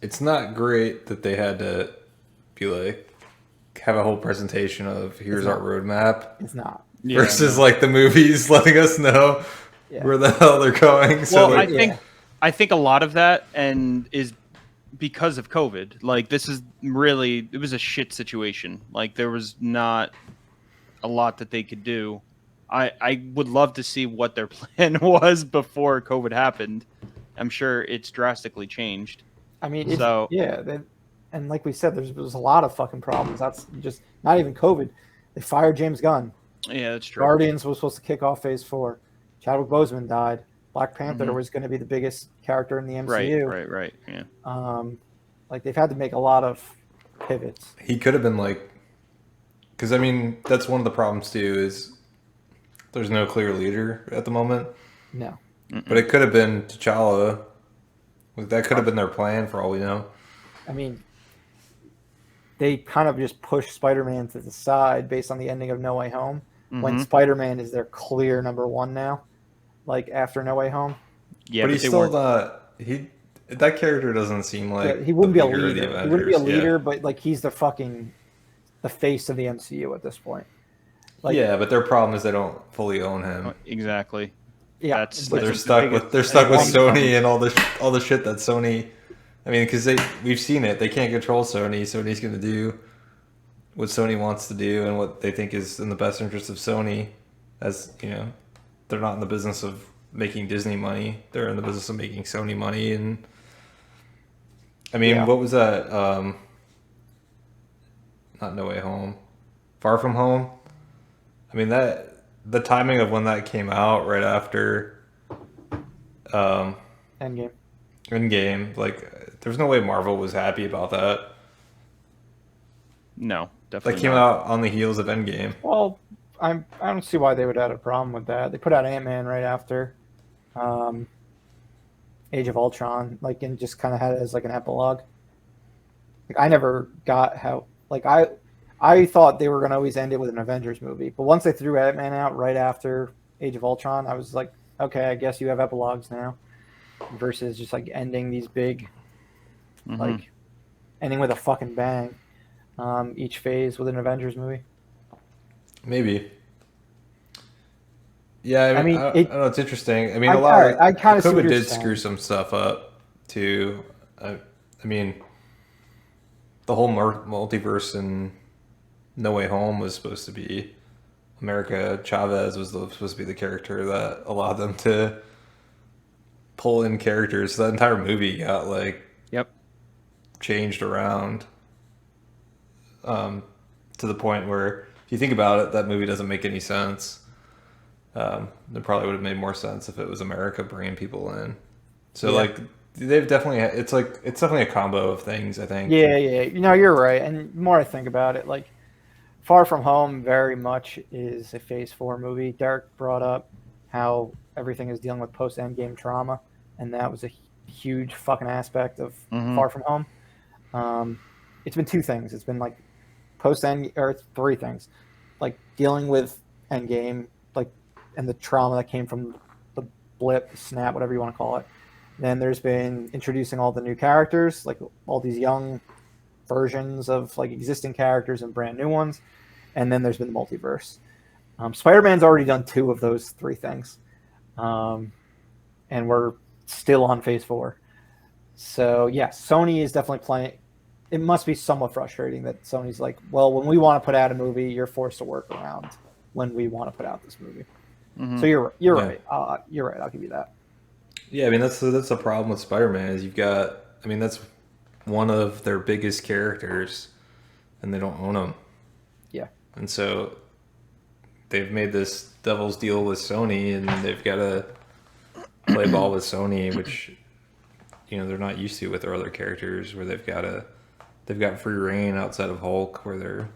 It's not great that they had to be like have a whole presentation of here's our roadmap. It's not. Versus like the movies letting us know where the hell they're going. So well, like, I think a lot of that is because of COVID. Like this is really, it was a shit situation. Like there was not a lot that they could do. I would love to see what their plan was before COVID happened. I'm sure it's drastically changed. I mean, and like we said, there's a lot of fucking problems. That's just not even COVID. They fired James Gunn. Yeah, that's true. Guardians was supposed to kick off phase 4. Chadwick Boseman died. Black Panther was going to be the biggest character in the MCU. Right. Yeah. Like they've had to make a lot of pivots. he could have been like, because I mean that's one of the problems too is there's no clear leader at the moment. No. But it could have been T'Challa. That could have been their plan for all we know. I mean, they kind of just pushed Spider-Man to the side based on the ending of No Way Home, when Spider-Man is their clear number 1 now, like after No Way Home. Yeah, but he's still not. That character doesn't seem like he wouldn't be a leader. He wouldn't be a leader, yeah. but like he's the face of the MCU at this point. Like, yeah, but their problem is they don't fully own him. Exactly. yeah, That's So they're the stuck biggest- with Sony problem. and all the shit that Sony. I mean, because we've seen it. They can't control Sony. Sony's going to do what Sony wants to do and what they think is in the best interest of Sony. As you know, they're not in the business of making Disney money. They're in the business of making Sony money. And I mean, Yeah. what was that? Not No Way Home, Far From Home. I mean that the timing of when that came out right after Endgame. Endgame, like there's no way Marvel was happy about that. No, That definitely came not. out on the heels of Endgame. Well, I don't see why they would have a problem with that. They put out Ant-Man right after Age of Ultron, like, and just kind of had it as like an epilogue. Like, I never got how, like, I thought they were going to always end it with an Avengers movie, but once they threw Ant-Man out right after Age of Ultron, I was like, okay, I guess you have epilogues now, versus just like ending these big, Mhm. like, ending with a fucking bang, each phase with an Avengers movie. Maybe. Yeah, I mean, I don't know. It's interesting. I mean, I- a lot alright, of I kinda see what COVID you're did saying. screw some stuff up too. I mean, the whole multiverse in No Way Home was supposed to be America Chavez was supposed to be the character that allowed them to pull in characters. So that entire movie got like Yep. changed around to the point where if you think about it, that movie doesn't make any sense. It probably would have made more sense if it was America bringing people in. So Yeah. like they've definitely it's definitely a combo of things, I think. Yeah, yeah. You know, you're right. And the more I think about it, like, Far From Home very much is a Phase 4 movie. Derek brought up how everything is dealing with post-Endgame trauma, and that was a huge fucking aspect of Mhm. Far From Home. It's been two things. It's been, like, post-End, or it's three things. Like, dealing with Endgame, like, and the trauma that came from the blip, snap, whatever you want to call it. Then there's been introducing all the new characters, like all these young versions of like existing characters and brand new ones. And then there's been the multiverse. Spider-Man's already done two of those three things. And we're still on phase 4. So yeah, Sony is definitely playing. It must be somewhat frustrating that Sony's like, well, when we want to put out a movie, you're forced to work around when we want to put out this movie. Mhm. So you're Yeah. right. You're right. I'll give you that. Yeah, I mean that's the problem with Spider-Man is you've got. I mean that's one of their biggest characters, and they don't own him. Yeah. And so they've made this devil's deal with Sony, and they've got to play ball with Sony, which they're not used to with their other characters, where they've got free reign outside of Hulk, where they're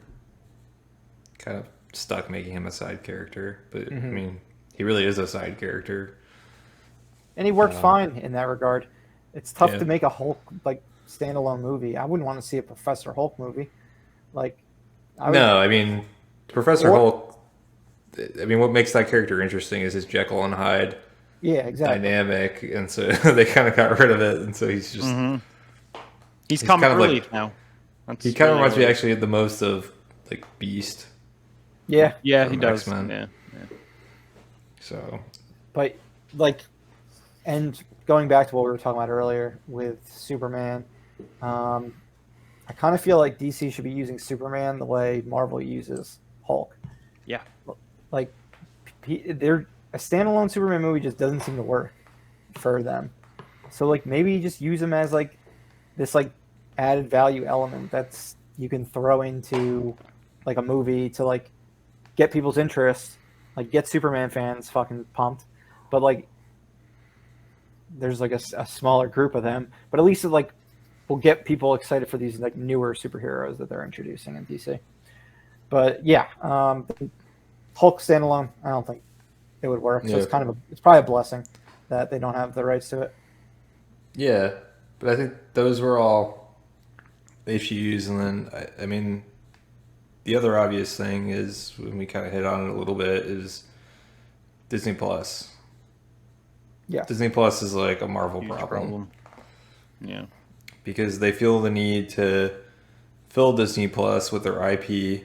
kind of stuck making him a side character. But I mean, he really is a side character. And he works fine in that regard. It's tough Yeah. to make a Hulk like standalone movie. I wouldn't want to see a Professor Hulk movie. Like, No, I mean Professor What- Hulk. I mean, what makes that character interesting is his Jekyll and Hyde yeah, exactly. dynamic, and so they kind of got rid of it, and so he's just He's He's comic kind of relief now. That's he kind of really reminds me what- actually the most of like Beast. Yeah, Yeah, he from does. X-Men. Yeah. So but like, and going back to what we were talking about earlier with Superman, I kind of feel like DC should be using Superman the way Marvel uses Hulk. Yeah. Like, they're a standalone Superman movie just doesn't seem to work for them. So like maybe just use him as like this like added value element that's you can throw into like a movie to like get people's interest, like get Superman fans fucking pumped, but like there's like a smaller group of them, but at least it like will get people excited for these like newer superheroes that they're introducing in DC. But yeah, Hulk standalone, I don't think it would work. So Yeah. it's probably a blessing that they don't have the rights to it. yeah, but I think those were all issues, and then I mean, the other obvious thing is when we kind of hit on it a little bit is Disney Plus. Yeah. Disney Plus is like a Marvel Huge problem Yeah. because they feel the need to fill Disney Plus with their IP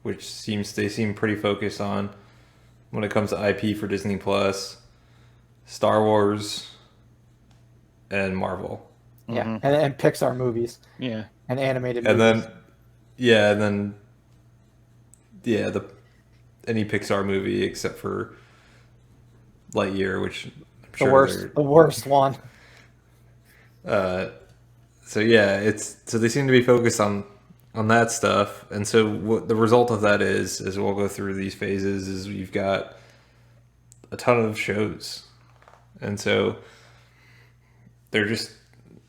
which they seem pretty focused on when it comes to IP for Disney Plus, Star Wars, and Marvel. Yeah, and Pixar movies. Yeah. And animated And movies. then the any Pixar movie except for Lightyear, which I'm sure the worst one. So yeah, so they seem to be focused on that stuff, and so what the result of that is we'll go through these phases. Is you've got a ton of shows, and so they're just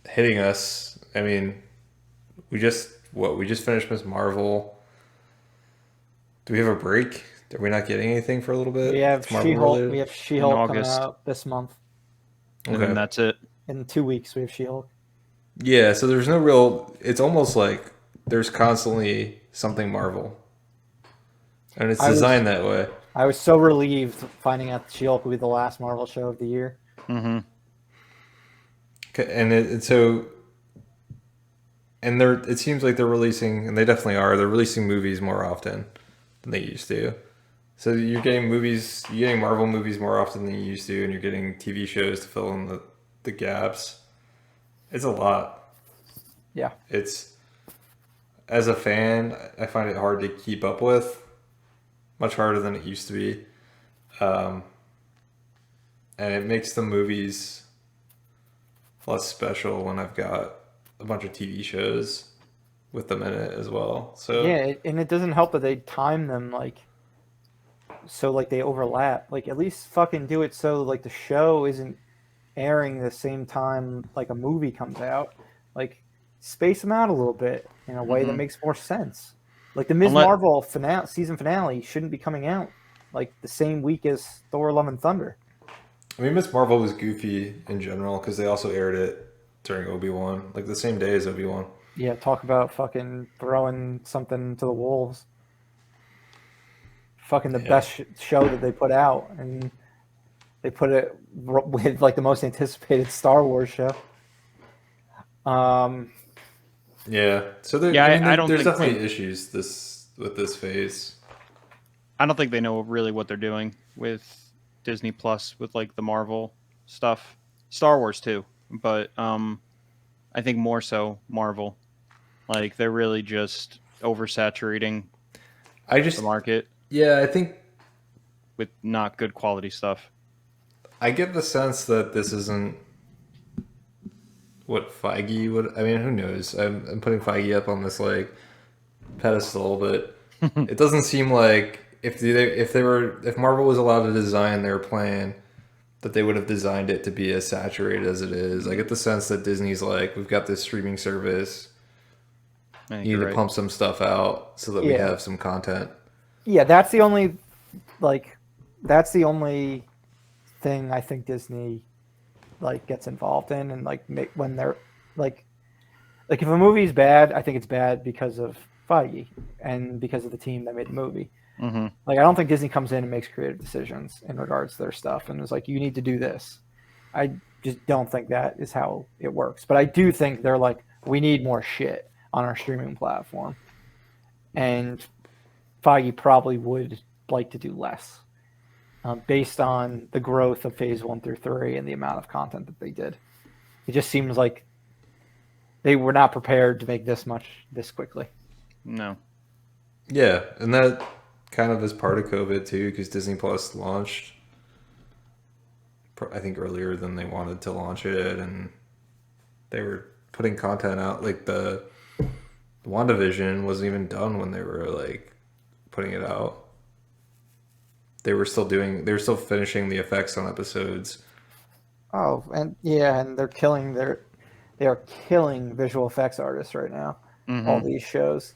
hitting us. I mean, we just finished Miss Marvel. Do we have a break? Are we not getting anything for a little bit? We have It's Marvel She-Hulk. related? We have She-Hulk coming August. out this month. And then that's it. In 2 weeks, we have She-Hulk. Yeah, so there's no real. It's almost like there's constantly something Marvel, and it's designed that way. I was so relieved finding out that She-Hulk will be the last Marvel show of the year. Mm-hmm. And it seems like they're releasing, and they definitely are. They're releasing movies more often than they used to. So you're getting Marvel movies more often than you used to, and you're getting TV shows to fill in the gaps. It's a lot. Yeah. As a fan, I find it hard to keep up with. Much harder than it used to be. And it makes the movies less special when I've got a bunch of TV shows with them in it as well. So yeah, and it doesn't help that they time them so they overlap. At least fucking do it so the show isn't airing the same time a movie comes out. Space them out a little bit in a way that makes more sense. The Ms. Marvel season finale shouldn't be coming out the same week as Thor: Love and Thunder. I mean, Miss Marvel was goofy in general because they also aired it during Obi-Wan, the same day as Obi-Wan. Yeah, talk about fucking throwing something to the wolves. Fucking the best show that they put out, and they put it with the most anticipated Star Wars show. Yeah. So there's definitely issues with this phase. I don't think they know really what they're doing with Disney Plus with the Marvel stuff. Star Wars too, but I think more so Marvel. They're really just oversaturating the market. Yeah, I think with not good quality stuff. I get the sense that this isn't what Feige would. I mean, who knows? I'm putting Feige up on this pedestal, but it doesn't seem like if Marvel was allowed to design their plan, that they would have designed it to be as saturated as it is. I get the sense that Disney's we've got this streaming service. You need to pump some stuff out so that we have some content. Yeah, that's the only thing I think Disney gets involved in, and when they're if a movie's bad, I think it's bad because of Feige and because of the team that made the movie. Mm-hmm. I don't think Disney comes in and makes creative decisions in regards to their stuff and is you need to do this. I just don't think that is how it works. But I do think they're we need more shit on our streaming platform. And Feige probably would like to do less based on the growth of phase 1 through 3 and the amount of content that they did. It just seems like they were not prepared to make this much this quickly. No. Yeah, and that kind of is part of COVID too, because Disney Plus launched, I think, earlier than they wanted to launch it, and they were putting content out. The WandaVision wasn't even done when they were putting it out. They were still finishing the effects on episodes. Oh, and they're killing they are killing visual effects artists right now. Mm-hmm. All these shows.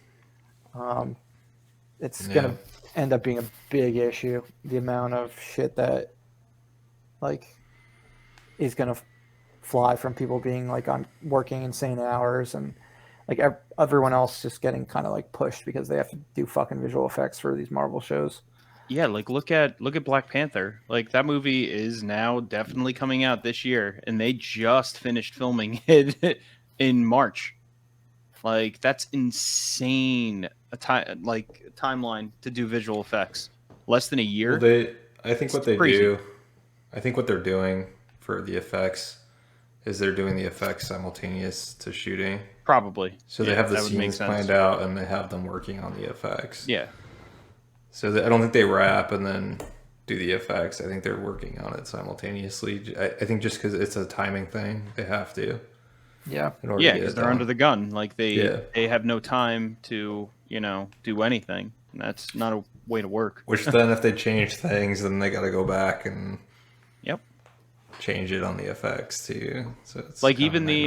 It's gonna end up being a big issue. The amount of shit that is gonna fly from people being on working insane hours and everyone else just getting kind of pushed because they have to do fucking visual effects for these Marvel shows. Yeah, look at Black Panther. That movie is now definitely coming out this year, and they just finished filming it in March. That's insane timeline to do visual effects. Less than a year. Well, I think what they crazy. do, I think what they're doing for the effects is they're doing the effects simultaneous to shooting. Probably. So they have the scenes planned out and they have them working on the effects. Yeah. So I don't think they wrap and then do the effects. I think they're working on it simultaneously. I think just because it's a timing thing, they have to. Yeah. Yeah, because they're under the gun. Like they have no time to do anything. And that's not a way to work. Which then, if they change things, then they got to go back and yep, change it on the effects too. So it's like even the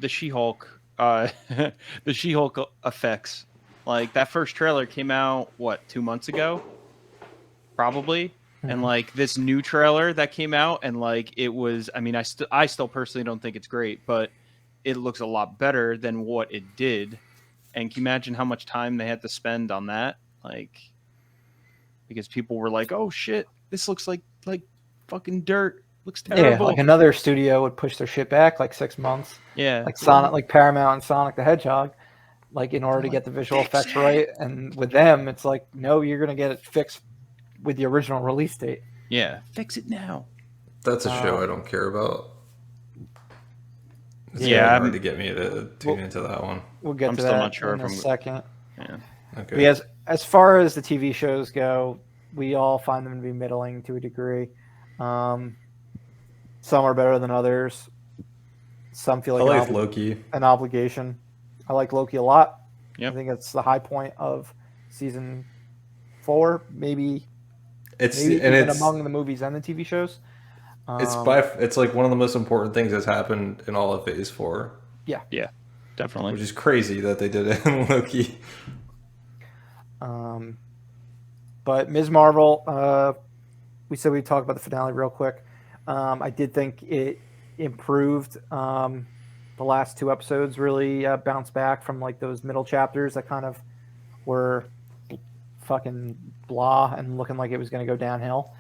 She-Hulk, the She-Hulk effects. Like that first trailer came out 2 months ago, probably. And like this new trailer that came out, and like it was, I mean, I still personally don't think it's great, but it looks a lot better than what it did. And can you imagine how much time they had to spend on that? Like, because people were like, "Oh shit, this looks like fucking dirt. Looks terrible." Yeah, like another studio would push their shit back like 6 months. Yeah, like Sonic, like Paramount and Sonic the Hedgehog, like in order to get the visual effects right. And with them, it's like, no, you're gonna get it fixed with the original release date. Yeah, fix it now. That's a show I don't care about. It's hard to get me to tune into that one. We'll get to still that not sure in a second. Yeah. Okay. Because as far as the TV shows go, we all find them to be middling to a degree. Some are better than others. Some feel like Loki. An obligation. I like Loki a lot. Yep. I think it's the high point of season 4, maybe among the movies and the TV shows. It's like one of the most important things that's happened in all of Phase 4. Yeah, definitely. Which is crazy that they did it in Loki. But Ms. Marvel, we said we'd talk about the finale real quick. I did think it improved. The last 2 episodes really bounced back from like those middle chapters that kind of were fucking blah and looking like it was going to go downhill.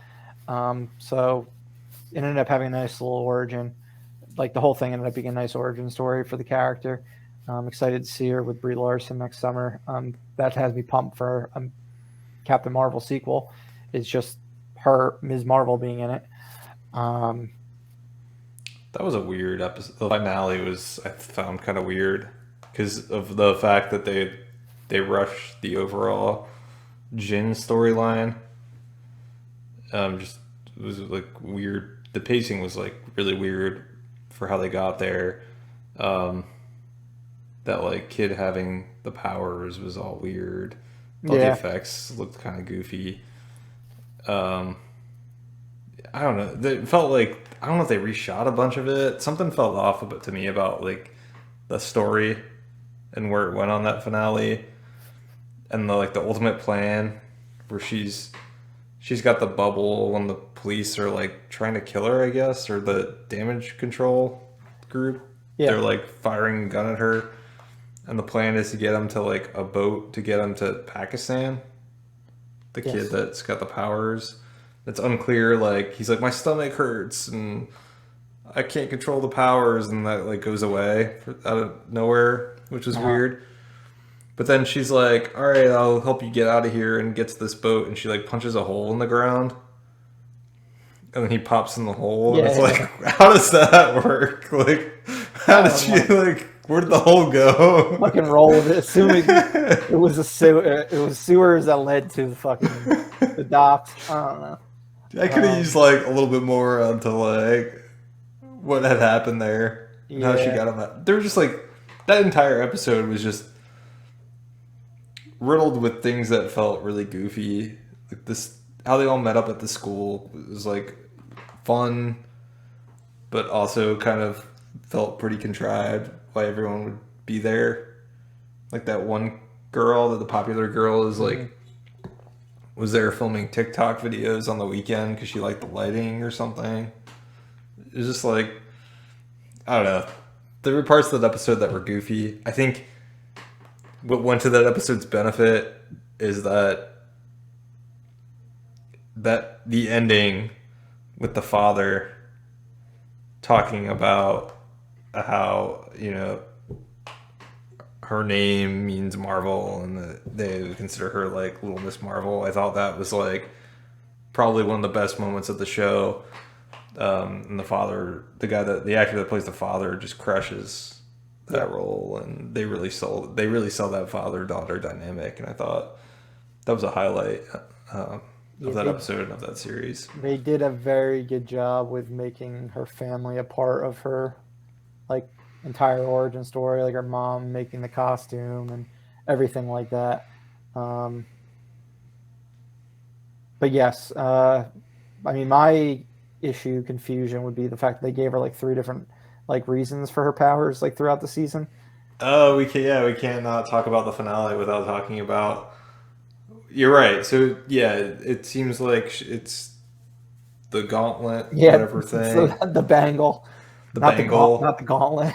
So it ended up having a nice little origin. Like the whole thing ended up being a nice origin story for the character. I'm excited to see her with Brie Larson next summer. That has me pumped for Captain Marvel sequel. It's just her, Ms. Marvel, being in it. That was a weird episode. The finale I found kind of weird because of the fact that they rushed the overall Jin storyline. Just it was like weird. The pacing was like really weird for how they got there. That like kid having the powers was all weird. The effects looked kind of goofy. I don't know. It felt like, I don't know if they reshot a bunch of it. Something felt off a bit to me about like the story and where it went on that finale, and the ultimate plan where she's got the bubble when the police are like trying to kill her, I guess, or the damage control group. Yeah. They're like firing a gun at her, and the plan is to get him to like a boat to get him to Pakistan. The kid that's got the powers. It's unclear. Like he's like, my stomach hurts and I can't control the powers, and that like goes away out of nowhere, which is weird. But then she's like, all right, I'll help you get out of here, and gets this boat, and she like punches a hole in the ground. And then he pops in the hole. And it's like, how does that work? Like, how did she like? Where did the hole go? Fucking roll with it. Assuming it was it was sewers that led to the docks. I don't know. I could have used like a little bit more onto like what had happened there and how she got him out. There was just like that entire episode was just riddled with things that felt really goofy. Like this, how they all met up at the school was like fun, but also kind of felt pretty contrived. Why everyone would be there, like that one girl, the popular girl, is like was there filming TikTok videos on the weekend because she liked the lighting or something. It was just like, I don't know. There were parts of that episode that were goofy. I think what went to that episode's benefit is that the ending with the father talking about how, her name means Marvel, and that they consider her like Little Miss Marvel. I thought that was like probably one of the best moments of the show. And the actor that plays the father just crushes that role, and they really sell that father-daughter dynamic, and I thought that was a highlight of that episode and of that series. They did a very good job with making her family a part of her like entire origin story, like her mom making the costume and everything like that. But yes, I mean, my confusion would be the fact that they gave her like 3 different like reasons for her powers like throughout the season. Oh, we can't not talk about the finale without talking about. You're right. So yeah, it seems like it's the gauntlet, whatever thing. So the bangle, not the gauntlet.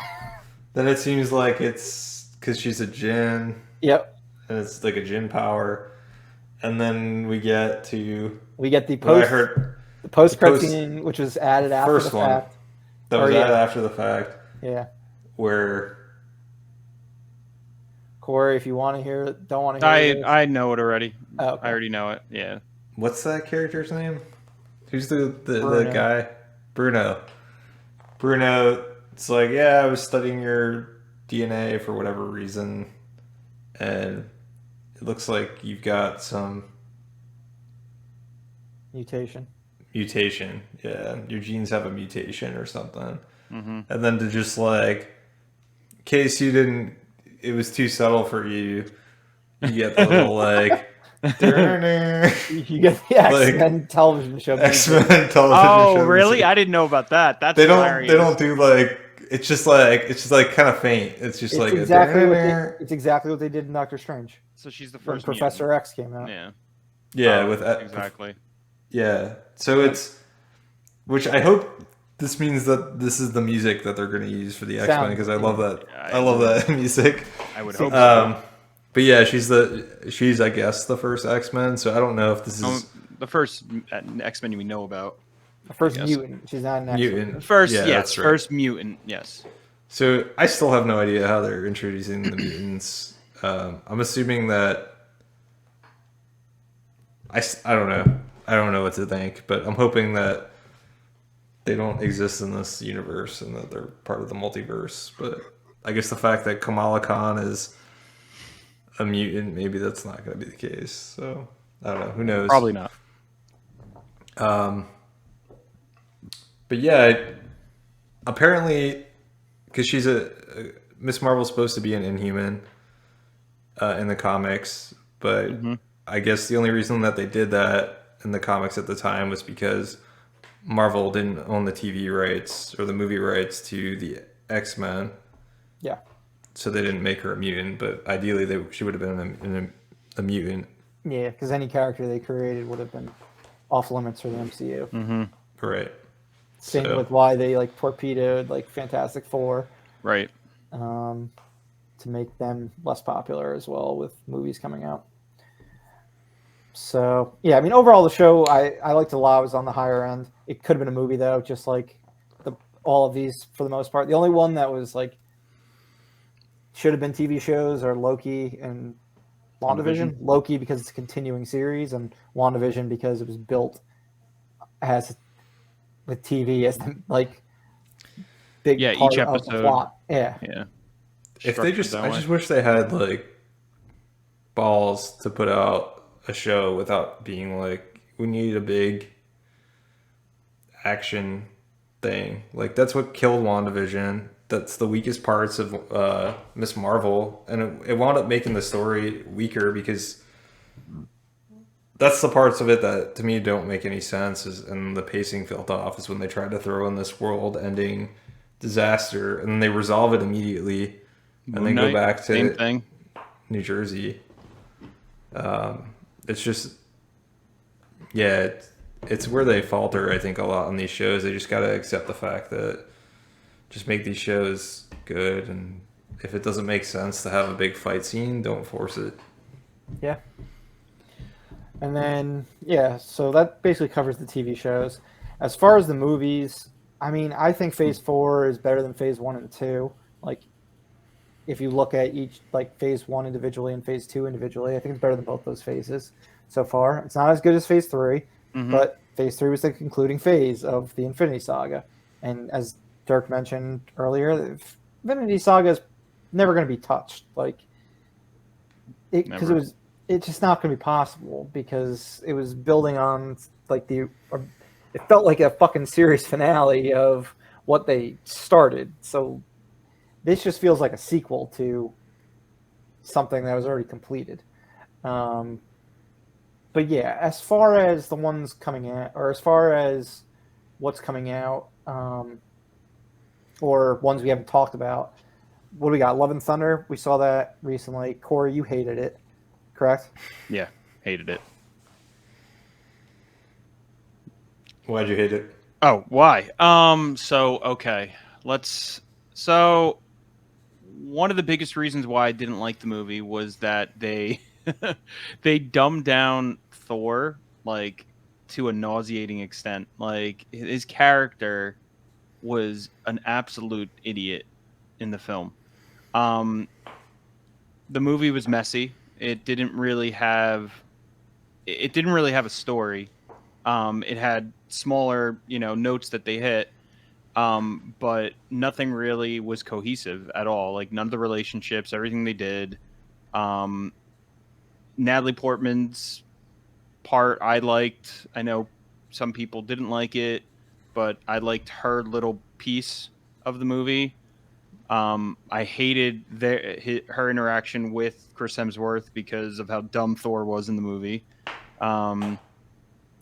Then it seems like it's because she's a djinn. Yep. And it's like a djinn power, and then we get the post credit scene, which was added after the fact. That was added after the fact. Yeah. Where Corey, if you want to hear it, don't want to hear it. I know it already. Oh, okay. I already know it. Yeah. What's that character's name? Who's the guy? Bruno. It's like, yeah, I was studying your DNA for whatever reason, and it looks like you've got some mutation. Yeah, your genes have a mutation or something. Mm-hmm. And then to just like, in case it was too subtle for you, you get the little like, you get the X-Men television show. X-Men television show. Oh, really? I didn't know about that. That's hilarious. They don't do like, it's just like kind of faint. It's just like it's exactly what they did in Doctor Strange. So she's the first when Professor X came out. Yeah. Exactly. Yeah. So which I hope this means that this is the music that they're going to use for the X-Men, because I love that. I love that music. I would hope so. But yeah, she's I guess the first X-Men. So I don't know if this is the first X-Men we know about. The first mutant. She's not an X-Men. Mutant. First, yeah, yes, right. First mutant. Yes. So I still have no idea how they're introducing the mutants. I'm assuming that I don't know. I don't know what to think, but I'm hoping that they don't exist in this universe and that they're part of the multiverse. But I guess the fact that Kamala Khan is a mutant, maybe that's not going to be the case. So I don't know. Who knows? Probably not. But yeah, apparently, because she's Miss Marvel's supposed to be an Inhuman in the comics, but I guess the only reason that they did that in the comics at the time was because Marvel didn't own the TV rights or the movie rights to the X-Men. Yeah. So they didn't make her a mutant, but ideally she would have been a mutant. Yeah, because any character they created would have been off limits for the MCU. Mm-hmm. Right. Same with why they like torpedoed like Fantastic Four. Right. To make them less popular as well with movies coming out. So yeah, I mean overall the show I liked a lot. It was on the higher end. It could have been a movie though, just like all of these for the most part. The only one that was like should have been TV shows are Loki and WandaVision. Loki because it's a continuing series, and WandaVision because it was built as with TV as the like big part each episode. Of the plot. Yeah. If they I just wish they had like balls to put out a show without being like, we need a big action thing. Like that's what killed WandaVision. That's the weakest parts of Miss Marvel, and it wound up making the story weaker because that's the parts of it that to me don't make any sense. And the pacing felt off is when they tried to throw in this world-ending disaster, and then they resolve it immediately, and then go back to New Jersey. It's just, it's where they falter, I think, a lot on these shows. They just got to accept the fact that just make these shows good, and if it doesn't make sense to have a big fight scene, don't force it. Yeah. And then, so that basically covers the TV shows. As far as the movies, I mean, I think Phase 4 is better than Phase 1 and 2. Like, if you look at each like phase 1 individually and phase 2 individually, I think it's better than both those phases so far. It's not as good as phase 3, but phase 3 was the concluding phase of the Infinity Saga. And as Dirk mentioned earlier, the Infinity Saga is never going to be touched. Like, because it's just not going to be possible because it was building on like it felt like a fucking series finale of what they started. So this just feels like a sequel to something that was already completed. But yeah, as far as the ones coming out, or as far as what's coming out, or ones we haven't talked about, what do we got? Love and Thunder. We saw that recently. Corey, you hated it, correct? Yeah, hated it. Why'd you hate it? Oh, why? Okay. So one of the biggest reasons why I didn't like the movie was that they they dumbed down Thor like to a nauseating extent. Like his character was an absolute idiot in the film. The movie was messy. It didn't really have a story. It had smaller, notes that they hit, but nothing really was cohesive at all. Like none of the relationships, everything they did. Natalie Portman's part I liked. I know some people didn't like it, but I liked her little piece of the movie. I hated her interaction with Chris Hemsworth because of how dumb Thor was in the movie.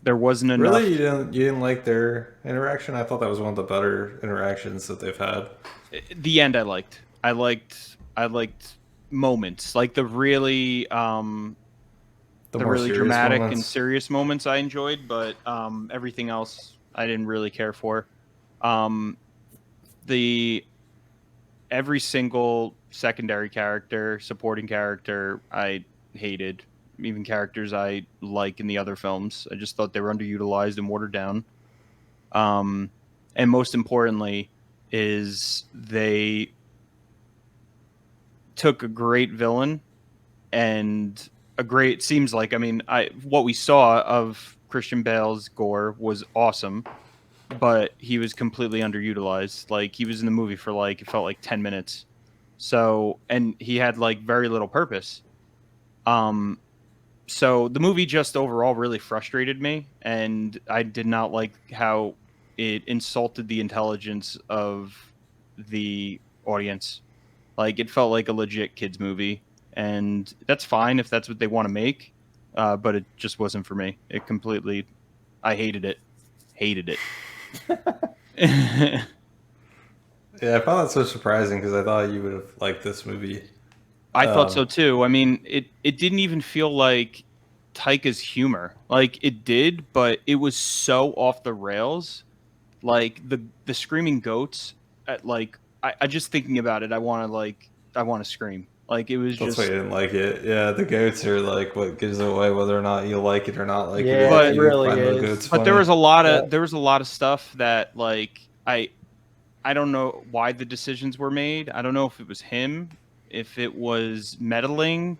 There wasn't enough. Really, you didn't like their interaction? I thought that was one of the better interactions that they've had. The end, I liked. I liked moments like the really really dramatic moments and serious moments I enjoyed, but everything else I didn't really care for. Every single secondary character, supporting character, I hated. Even characters I like in the other films, I just thought they were underutilized and watered down. And most importantly, is they took a great villain and what we saw of Christian Bale's Gore was awesome, but he was completely underutilized. Like he was in the movie for it felt like 10 minutes. So, and he had very little purpose. So the movie just overall really frustrated me, and I did not like how it insulted the intelligence of the audience. Like it felt like a legit kids movie, and that's fine if that's what they want to make, but it just wasn't for me. I hated it. Yeah, I found that so surprising because I thought you would have liked this movie. I thought so too. I mean, it didn't even feel like Taika's humor. Like it did, but it was so off the rails. Like the screaming goats. I just thinking about it, I want to scream. Like it was That's just. why you didn't like it. Yeah, the goats are like what gives away whether or not you like it or not like it. Yeah, but it really is. But there was a lot of stuff that I don't know why the decisions were made. I don't know if it was him, if it was meddling.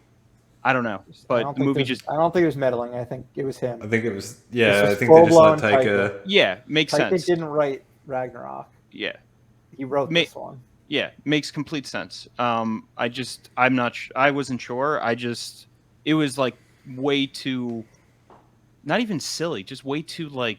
I don't know. But the movie I don't think it was meddling. I think it was him. I think it was. Yeah, was I think they just let full-blown Taika. Yeah, makes sense. Taika didn't write Ragnarok. Yeah, he wrote this one. Yeah, makes complete sense. I'm not. I wasn't sure. It was way too. Not even silly, just way too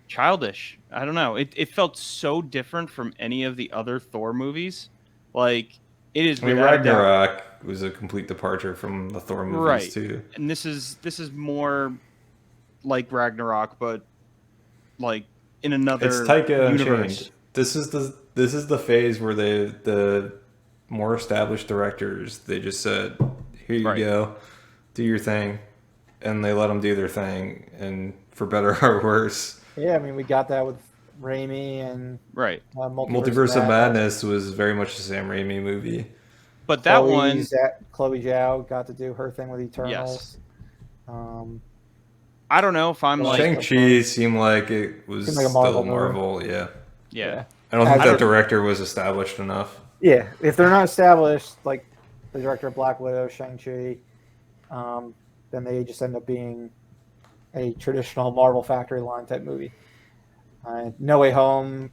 childish. I don't know. It felt so different from any of the other Thor movies. Like it is. Ragnarok was a complete departure from the Thor movies too. And this is more like Ragnarok, but in another. It's Taika universe. Unchained. This is the phase where the more established directors, they just said, "Here you go, do your thing," and they let them do their thing, and for better or worse. Yeah, I mean, we got that with Raimi and Multiverse of Madness was very much the Sam Raimi movie. But that Chloe Zhao got to do her thing with Eternals. Yes. I don't know if I'm Shang-Chi seemed like it was like a still Marvel. Yeah. Yeah. I don't think that director was established enough. Yeah, if they're not established, like the director of Black Widow, Shang-Chi, then they just end up being a traditional Marvel factory line type movie. No Way Home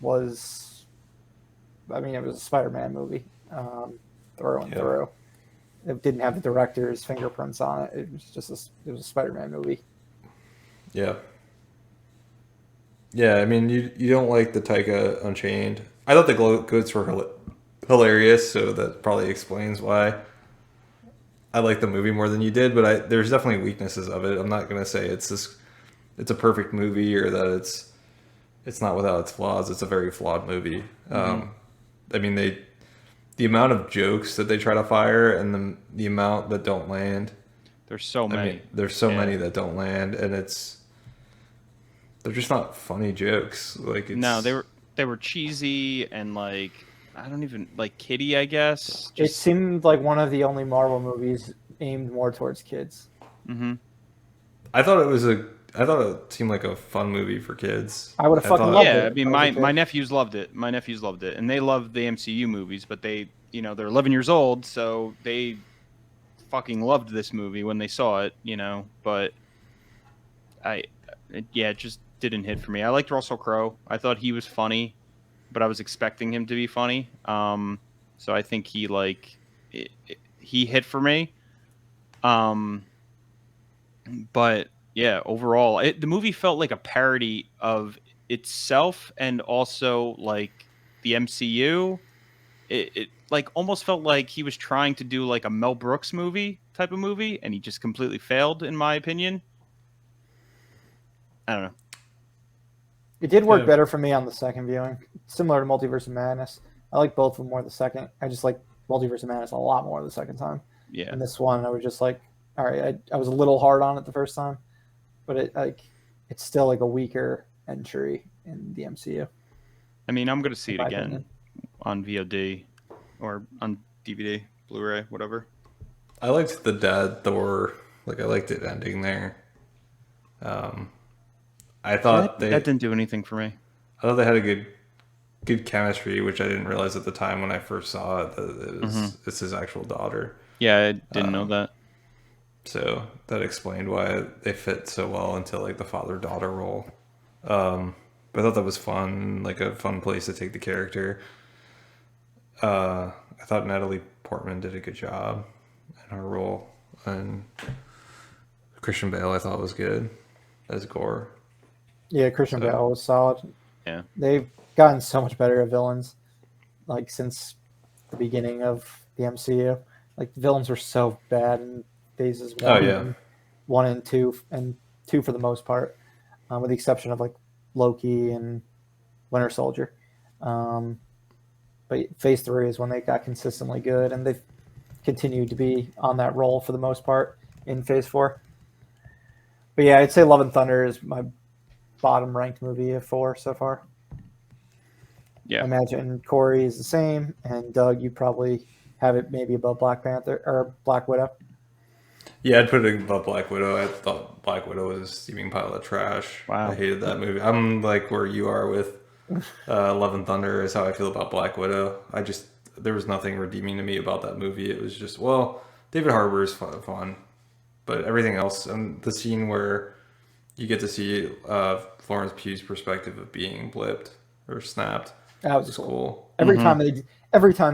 was, I mean, it was a Spider-Man movie, through and Yep. through. It didn't have the director's fingerprints on it. It was just it was a Spider-Man movie. Yeah. Yeah, I mean, you don't like the Taika Unchained. I thought the goats were hilarious, so that probably explains why I like the movie more than you did. But there's definitely weaknesses of it. I'm not gonna say it's a perfect movie or that it's not without its flaws. It's a very flawed movie. I mean, the amount of jokes that they try to fire and the amount that don't land. There's so many. I mean, there's so many that don't land, and they're just not funny jokes. Like No, they were cheesy and like I don't even like kiddie, I guess. It seemed like one of the only Marvel movies aimed more towards kids. I thought it seemed like a fun movie for kids. I would have fucking loved it. Yeah, I mean, my nephews loved it. My nephews loved it, and they love the MCU movies. But they, they're 11 years old, so they fucking loved this movie when they saw it. But it just didn't hit for me. I liked Russell Crowe. I thought he was funny, but I was expecting him to be funny. So I think he he hit for me. But yeah, overall, the movie felt like a parody of itself and also like the MCU. It like almost felt like he was trying to do like a Mel Brooks movie type of movie, and he just completely failed, in my opinion. I don't know. It did work better for me on the second viewing, similar to Multiverse of Madness. I like both of them more the second. I just like Multiverse of Madness a lot more the second time. Yeah. And this one, I was just like, all right, I was a little hard on it the first time, but it's still like a weaker entry in the MCU. I mean, I'm gonna see it again opinion. on VOD or on DVD, Blu-ray, whatever. I liked the Dad Thor. Like, I liked it ending there. I thought that didn't do anything for me. I thought they had a good chemistry, which I didn't realize at the time when I first saw it that it's his actual daughter. Yeah, I didn't know that. So that explained why they fit so well into like the father-daughter role. But I thought that was fun, like a fun place to take the character. I thought Natalie Portman did a good job in her role, and Christian Bale I thought was good as Gore. Yeah, Christian Bale was solid. Yeah, they've gotten so much better at villains, like since the beginning of the MCU. Like the villains were so bad in phases one and two for the most part, with the exception of like Loki and Winter Soldier. But phase 3 is when they got consistently good, and they've continued to be on that roll for the most part in phase 4. But yeah, I'd say Love and Thunder is my bottom ranked movie of 4 so far. Yeah. I imagine Corey is the same, and Doug, you probably have it maybe above Black Panther or Black Widow. Yeah, I'd put it above Black Widow. I thought Black Widow was a steaming pile of trash. Wow. I hated that movie. I'm like where you are with Love and Thunder is how I feel about Black Widow. There was nothing redeeming to me about that movie. It was just, David Harbour is fun, but everything else, and the scene where you get to see Florence Pugh's perspective of being blipped or snapped. That was cool. Every time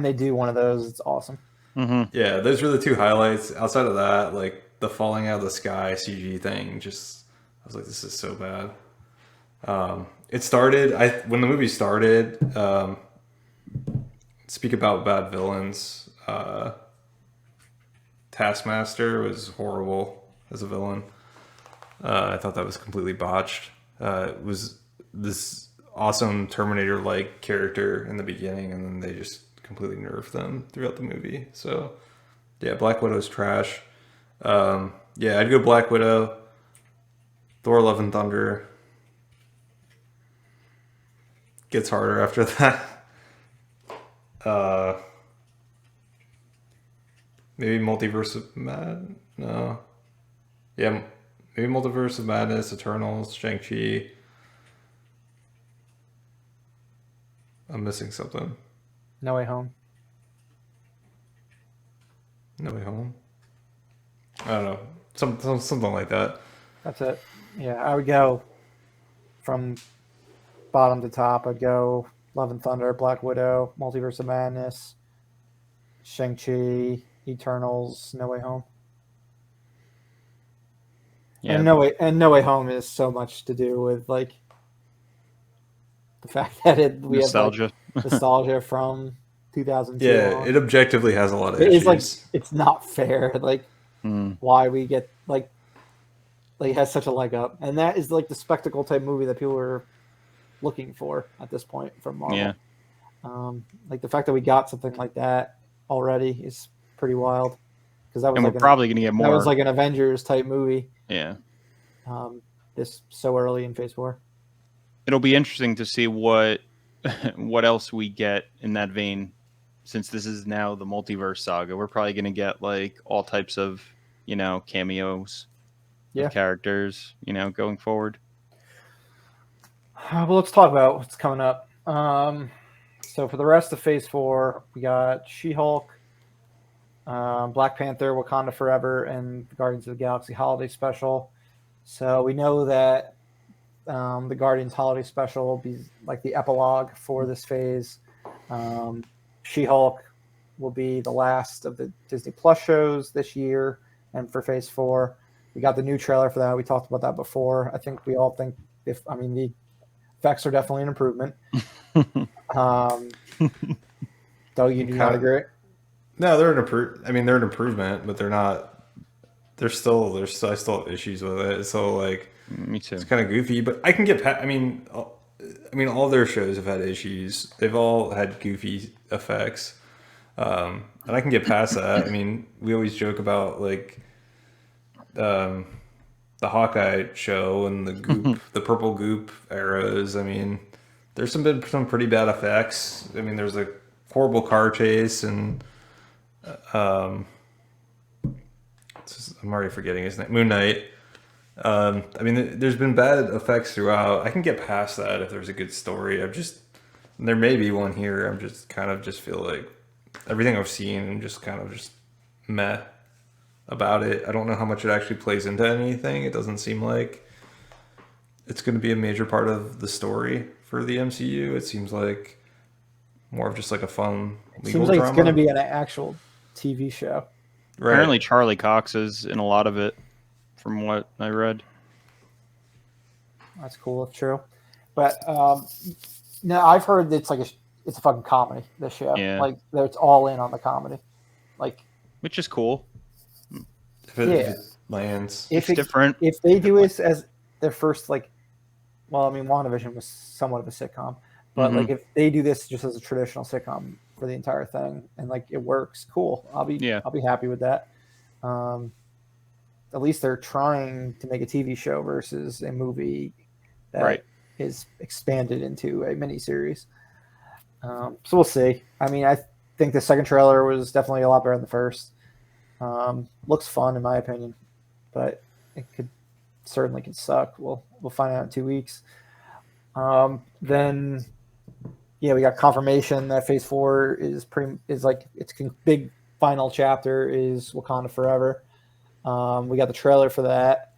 they do one of those, it's awesome. Mm-hmm. Yeah, those were the two highlights. Outside of that, like the falling out of the sky CG thing, I was like, this is so bad. It started when the movie started. Speak about bad villains. Taskmaster was horrible as a villain. I thought that was completely botched. It was this awesome Terminator-like character in the beginning, and then they just completely nerfed them throughout the movie. So, yeah, Black Widow's trash. Yeah, I'd go Black Widow, Thor: Love and Thunder. Gets harder after that. Maybe Multiverse of Mad? No. Yeah, maybe Multiverse of Madness, Eternals, Shang-Chi. I'm missing something. No Way Home. No Way Home. I don't know. Something like that. That's it. Yeah, I would go from bottom to top. I'd go Love and Thunder, Black Widow, Multiverse of Madness, Shang-Chi, Eternals, No Way Home. Yeah. And No Way Home is so much to do with like the fact that we Nostalgia. have like, nostalgia from 2002. Yeah, on. it objectively has a lot of It issues. is like it's not fair. Like why we get like it has such a leg up, and that is like the spectacle type movie that people are looking for at this point from Marvel. Yeah. Like the fact that we got something like that already is pretty wild. Because that was And like we're probably going to get more. That was like an Avengers type movie. Yeah. This so early in Phase 4. It'll be interesting to see what else we get in that vein, since this is now the Multiverse Saga. We're probably going to get like all types of, cameos of characters, going forward. Well, let's talk about what's coming up. So for the rest of Phase 4, we got She-Hulk, Black Panther, Wakanda Forever, and the Guardians of the Galaxy Holiday Special. So we know that the Guardians Holiday Special will be like the epilogue for this phase. She-Hulk will be the last of the Disney Plus shows this year, and for Phase 4, we got the new trailer for that. We talked about that before. I think we all think the effects are definitely an improvement. Though you do not agree. No, they're an improvement, but they're not. I still have issues with it. So like, me too. It's kind of goofy, but I can get past. I mean, all their shows have had issues. They've all had goofy effects, and I can get past that. I mean, we always joke about like the Hawkeye show and the goop, the purple goop eras. I mean, there's been some pretty bad effects. I mean, there's a horrible car chase and I'm already forgetting his name. Moon Knight. I mean, there's been bad effects throughout. I can get past that if there's a good story. There may be one here. I'm just kind of feel like everything I've seen, I'm just kind of meh about it. I don't know how much it actually plays into anything. It doesn't seem like it's going to be a major part of the story for the MCU. It seems like more of just like a fun legal drama. It's going to be an actual TV show. Right. Apparently Charlie Cox is in a lot of it, from what I read. That's cool if true. But no, I've heard it's a fucking comedy, this show. Yeah. Like it's all in on the comedy. Like, which is cool. If it lands. It's different. If they do this as their first WandaVision was somewhat of a sitcom. But like if they do this just as a traditional sitcom for the entire thing and like it works, cool. I'll be happy with that. At least they're trying to make a TV show versus a movie that is expanded into a miniseries. So we'll see. I mean, I think the second trailer was definitely a lot better than the first. Looks fun in my opinion, but it certainly could suck. We'll find out in 2 weeks. Then we got confirmation that Phase 4 is like its big final chapter is Wakanda Forever. We got the trailer for that.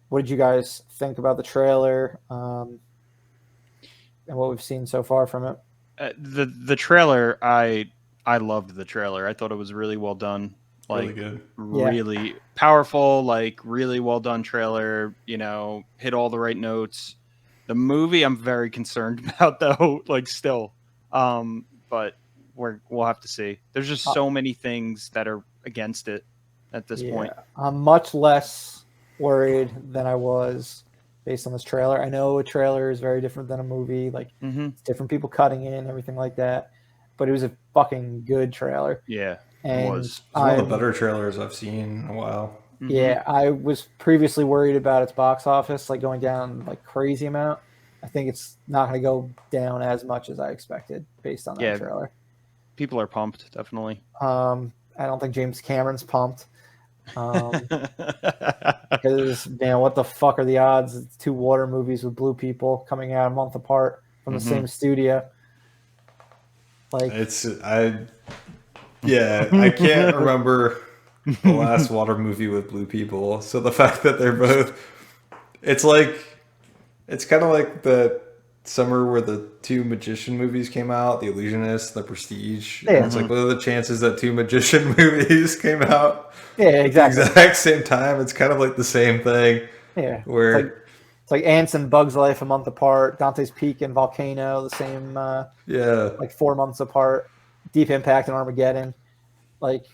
What did you guys think about the trailer and what we've seen so far from it? The trailer, I loved the trailer. I thought it was really well done. Like, really good. Really powerful, like really well done trailer, hit all the right notes. The movie I'm very concerned about though, like still. But we'll have to see. There's just so many things that are against it at this point. I'm much less worried than I was based on this trailer. I know a trailer is very different than a movie. Like it's different people cutting in, everything like that. But it was a fucking good trailer. Yeah, and it was. It's one of the better trailers I've seen in a while. Yeah, I was previously worried about its box office, like going down like crazy amount. I think it's not going to go down as much as I expected based on that trailer. People are pumped, definitely. I don't think James Cameron's pumped. Because what the fuck are the odds? It's 2 water movies with blue people coming out a month apart from the same studio. Like, I can't remember the last water movie with blue people. So the fact that they're both, it's kind of like the summer where the two magician movies came out, The Illusionist, The Prestige. Yeah. And it's like, what are the chances that two magician movies came out yeah, at the exactly. exact same time? It's kind of like the same thing. Yeah, Where it's like Ants and Bugs Life a month apart. Dante's Peak and Volcano the same, like 4 months apart. Deep Impact and Armageddon. Like,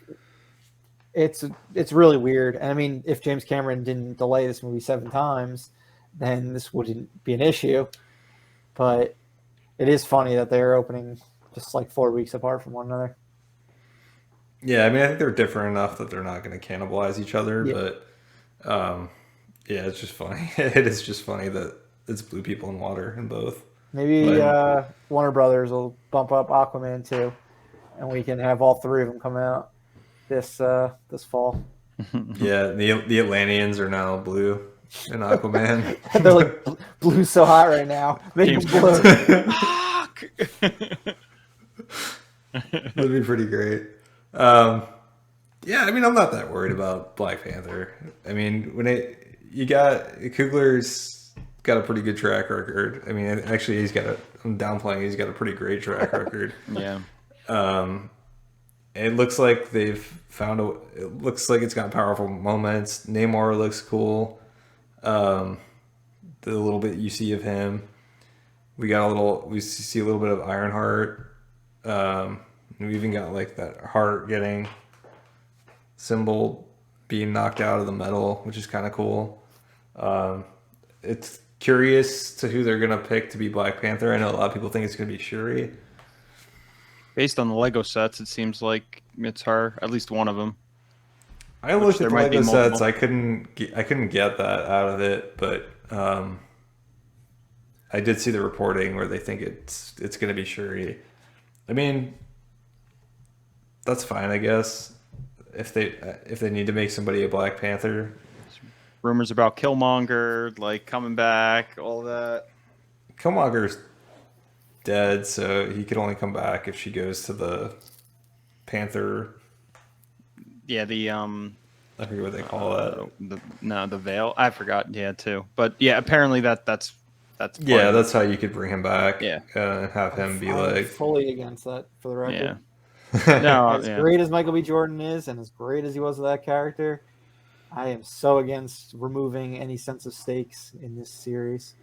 it's really weird. And I mean, if James Cameron didn't delay this movie 7 times, then this wouldn't be an issue. But it is funny that they're opening just like 4 weeks apart from one another. Yeah, I mean, I think they're different enough that they're not going to cannibalize each other, Yeah. but yeah, it's just funny. It is just funny that it's blue people in water in both. Maybe Warner Brothers will bump up Aquaman 2, and we can have all 3 of them come out this fall. Yeah, the Atlanteans are now blue in Aquaman. They're like, blue's so hot right now. Make James them blue. That'd be pretty great. Yeah, I mean, I'm not that worried about Black Panther. I mean, Coogler's got a pretty good track record. I mean, actually, I'm downplaying. He's got a pretty great track record. Yeah. It looks like it looks like it's got powerful moments. Namor looks cool. The little bit you see of him, we see a little bit of Ironheart. We even got like that heart getting symbol being knocked out of the metal, which is kind of cool. It's curious to who they're gonna pick to be Black Panther. I know a lot of people think it's gonna be Shuri. Based on the Lego sets, it seems like it's her. At least one of them. I looked at the might be Lego sets. multiple. I couldn't get that out of it, but I did see the reporting where they think it's going to be Shuri. I mean, that's fine, I guess. If they need to make somebody a Black Panther, Rumors about Killmonger like coming back, all that. Killmonger's dead, so he could only come back if she goes to the Panther. Yeah, I forget what they call that. The veil. I forgot. Yeah, too. But yeah, apparently that's Yeah, that's how you could bring him back. Yeah. And have him be I'm like fully against that, for the record. Yeah. No, As great as Michael B. Jordan is, and as great as he was with that character, I am so against removing any sense of stakes in this series.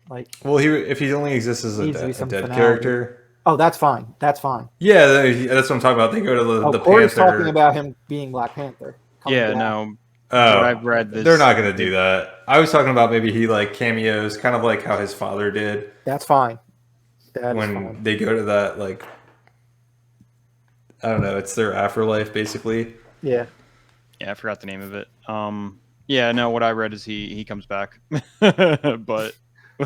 Like, well, if he only exists as a Needs to be dead some finality. character. oh, that's fine. That's fine. Yeah, that's what I'm talking about. They go to the Corey's Panther. talking about him being Black Panther. coming Yeah, back. no. Oh, What I've read this. they're not going to do that. I was talking about maybe he like cameos, kind of like how his father did That's fine. That is when fine. they go to that, like, I don't know, it's their afterlife basically. Yeah. Yeah, I forgot the name of it. Yeah, no. What I read is he comes back, but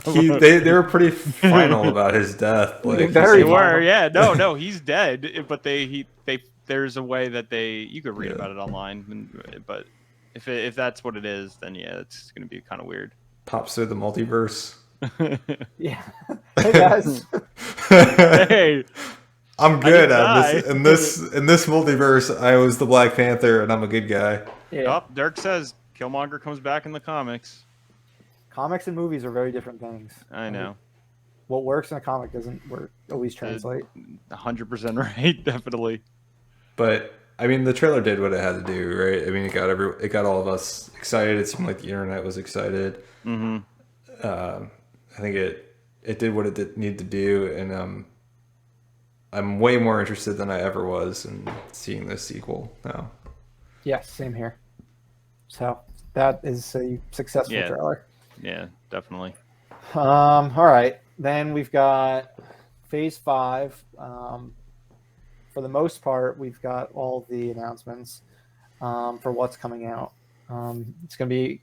They were pretty final about his death. Like, Very they he- were. Yeah, no, he's dead. But there's a way that you could read about it online, but if that's what it is, then yeah, it's gonna be kind of weird. pops through the multiverse. Yeah. Hey guys. Hey, I'm good I at didn't this. In this multiverse, I was the Black Panther, and I'm a good guy. Yeah. oh, Dirk says Killmonger comes back in the comics. Comics and movies are very different things. I know, What works in a comic doesn't always translate. 100% right, definitely. But I mean, the trailer did what it had to do, right? I mean, it got all of us excited. It seemed like the internet was excited. Mm-hmm. I think it did what it needed to do, and I'm way more interested than I ever was in seeing this sequel now. Yes, same here. So that is a successful Yeah. trailer. Yeah, definitely. All right. Then we've got Phase 5. For the most part, we've got all the announcements for what's coming out. It's going to be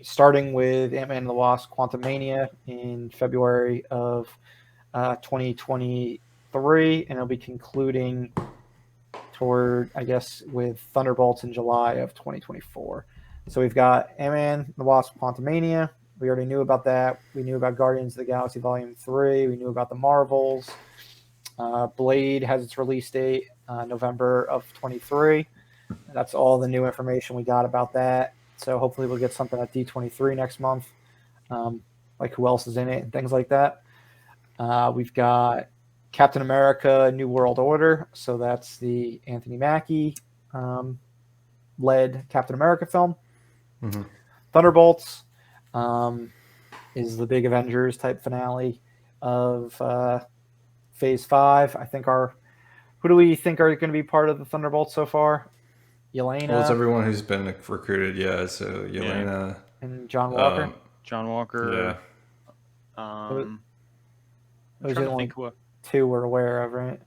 starting with Ant-Man and the Wasp: Quantumania in February of 2023, and it'll be concluding toward, I guess, with Thunderbolts in July of 2024. So we've got Ant-Man and the Wasp: Quantumania. We already knew about that. We knew about Guardians of the Galaxy Volume 3. We knew about the Marvels. Blade has its release date, November of 23. That's all the new information we got about that. So hopefully we'll get something at D23 next month, like who else is in it and things like that. We've got Captain America: New World Order. So that's the Anthony Mackie led Captain America film. Mm-hmm. Thunderbolts is the big Avengers type finale of Phase 5. I think who do we think are going to be part of the Thunderbolts so far? Yelena. Well, it's everyone who's been recruited, yeah. So Yelena and John Walker. John Walker. Yeah. Those are the only two we're aware of, right?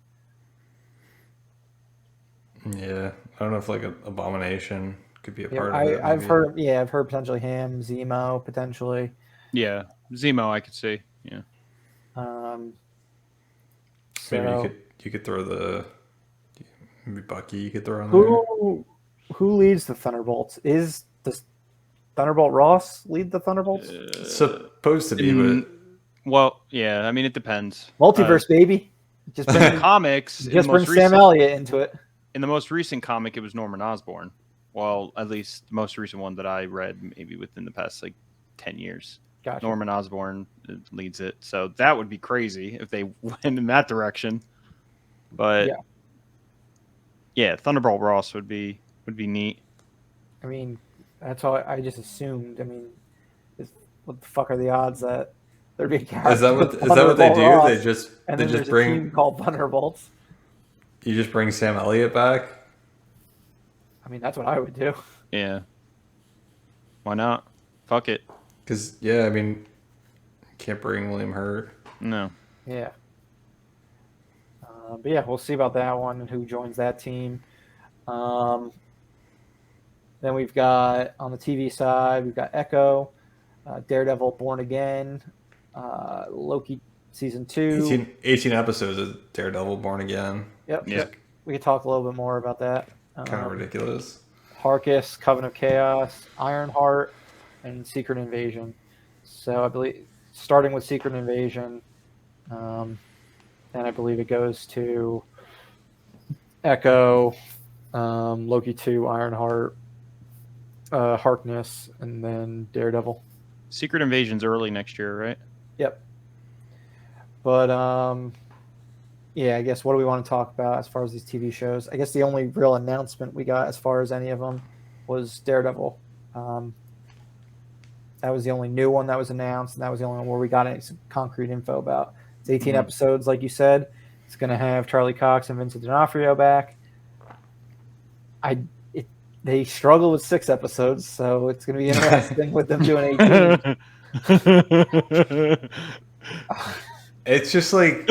Yeah, I don't know if like an Abomination could be a part of it. I've heard potentially him, Zemo potentially. Yeah, Zemo I could see. Yeah. Maybe you could throw maybe Bucky. You could throw in there. Who leads the Thunderbolts? Does Thunderbolt Ross lead the Thunderbolts? Supposed to be, but well, yeah. I mean, it depends. Multiverse, baby. Just bring comics. Just bring Sam Elliott into it. In the most recent comic, it was Norman Osborn. Well, at least the most recent one that I read, maybe within the past 10 years. Gotcha. Norman Osborn leads it, so that would be crazy if they went in that direction. But yeah, Thunderbolt Ross would be neat. I mean, that's all I just assumed. I mean, what the fuck are the odds that there'd be a character? Is that what they do? Ross, they just bring a team called Thunderbolts. You just bring Sam Elliott back? I mean, that's what I would do. Yeah. Why not? Fuck it. Because I mean, can't bring William Hurt. No. Yeah. But yeah, we'll see about that one and who joins that team. Then we've got, on the TV side, we've got Echo, Daredevil Born Again, Loki Season 2. 18 episodes of Daredevil Born Again. Yep. We could talk a little bit more about that. Kind of ridiculous. Harkus, Coven of Chaos, Ironheart, and Secret Invasion. So I believe, starting with Secret Invasion, and I believe it goes to Echo, Loki 2, Ironheart, Harkness, and then Daredevil. Secret Invasion's early next year, right? Yep. But yeah, I guess what do we want to talk about as far as these TV shows? I guess the only real announcement we got as far as any of them was Daredevil. That was the only new one that was announced, and that was the only one where we got any concrete info about. It's 18 episodes, like you said. It's going to have Charlie Cox and Vincent D'Onofrio back. They struggle with 6 episodes, so it's going to be interesting with them doing 18. It's just like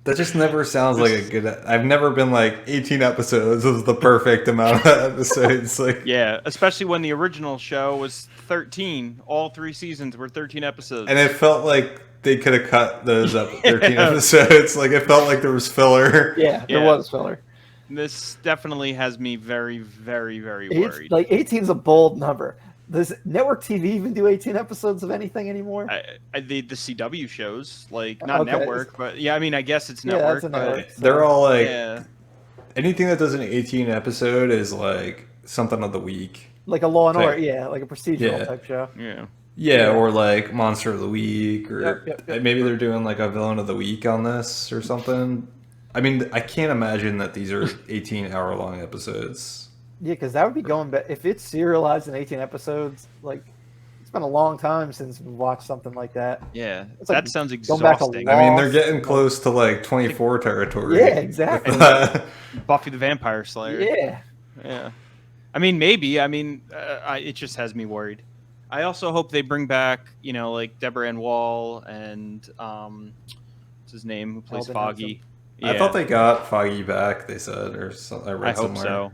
that just never sounds like a good. I've never been like 18 episodes is the perfect amount of episodes. Like yeah, especially when the original show was 13. All 3 seasons were 13 episodes, and it felt like they could have cut those 13 episodes. Like it felt like there was filler. Yeah, there was filler. This definitely has me very, very, very worried. Like 18 is a bold number. Does network TV even do 18 episodes of anything anymore? The CW shows, like not network, but yeah, I mean, I guess it's network. Yeah, that's a network. So. They're all like anything that does an 18 episode is like something of the week, like a Law and Order, like a procedural type show. Yeah, or like Monster of the Week, or maybe they're doing like a Villain of the Week on this or something. I mean, I can't imagine that these are 18-hour-long episodes. Yeah, because that would be going back. If it's serialized in 18 episodes, like, it's been a long time since we watched something like that. Yeah, it's that sounds exhausting. I mean, they're getting close to, like, 24 territory. Yeah, exactly. Buffy the Vampire Slayer. Yeah. I mean, maybe. I mean, it just has me worried. I also hope they bring back, like, Deborah Ann Wall and, what's his name, who plays Foggy. Yeah. I thought they got Foggy back, they said, or something. I read somewhere. So.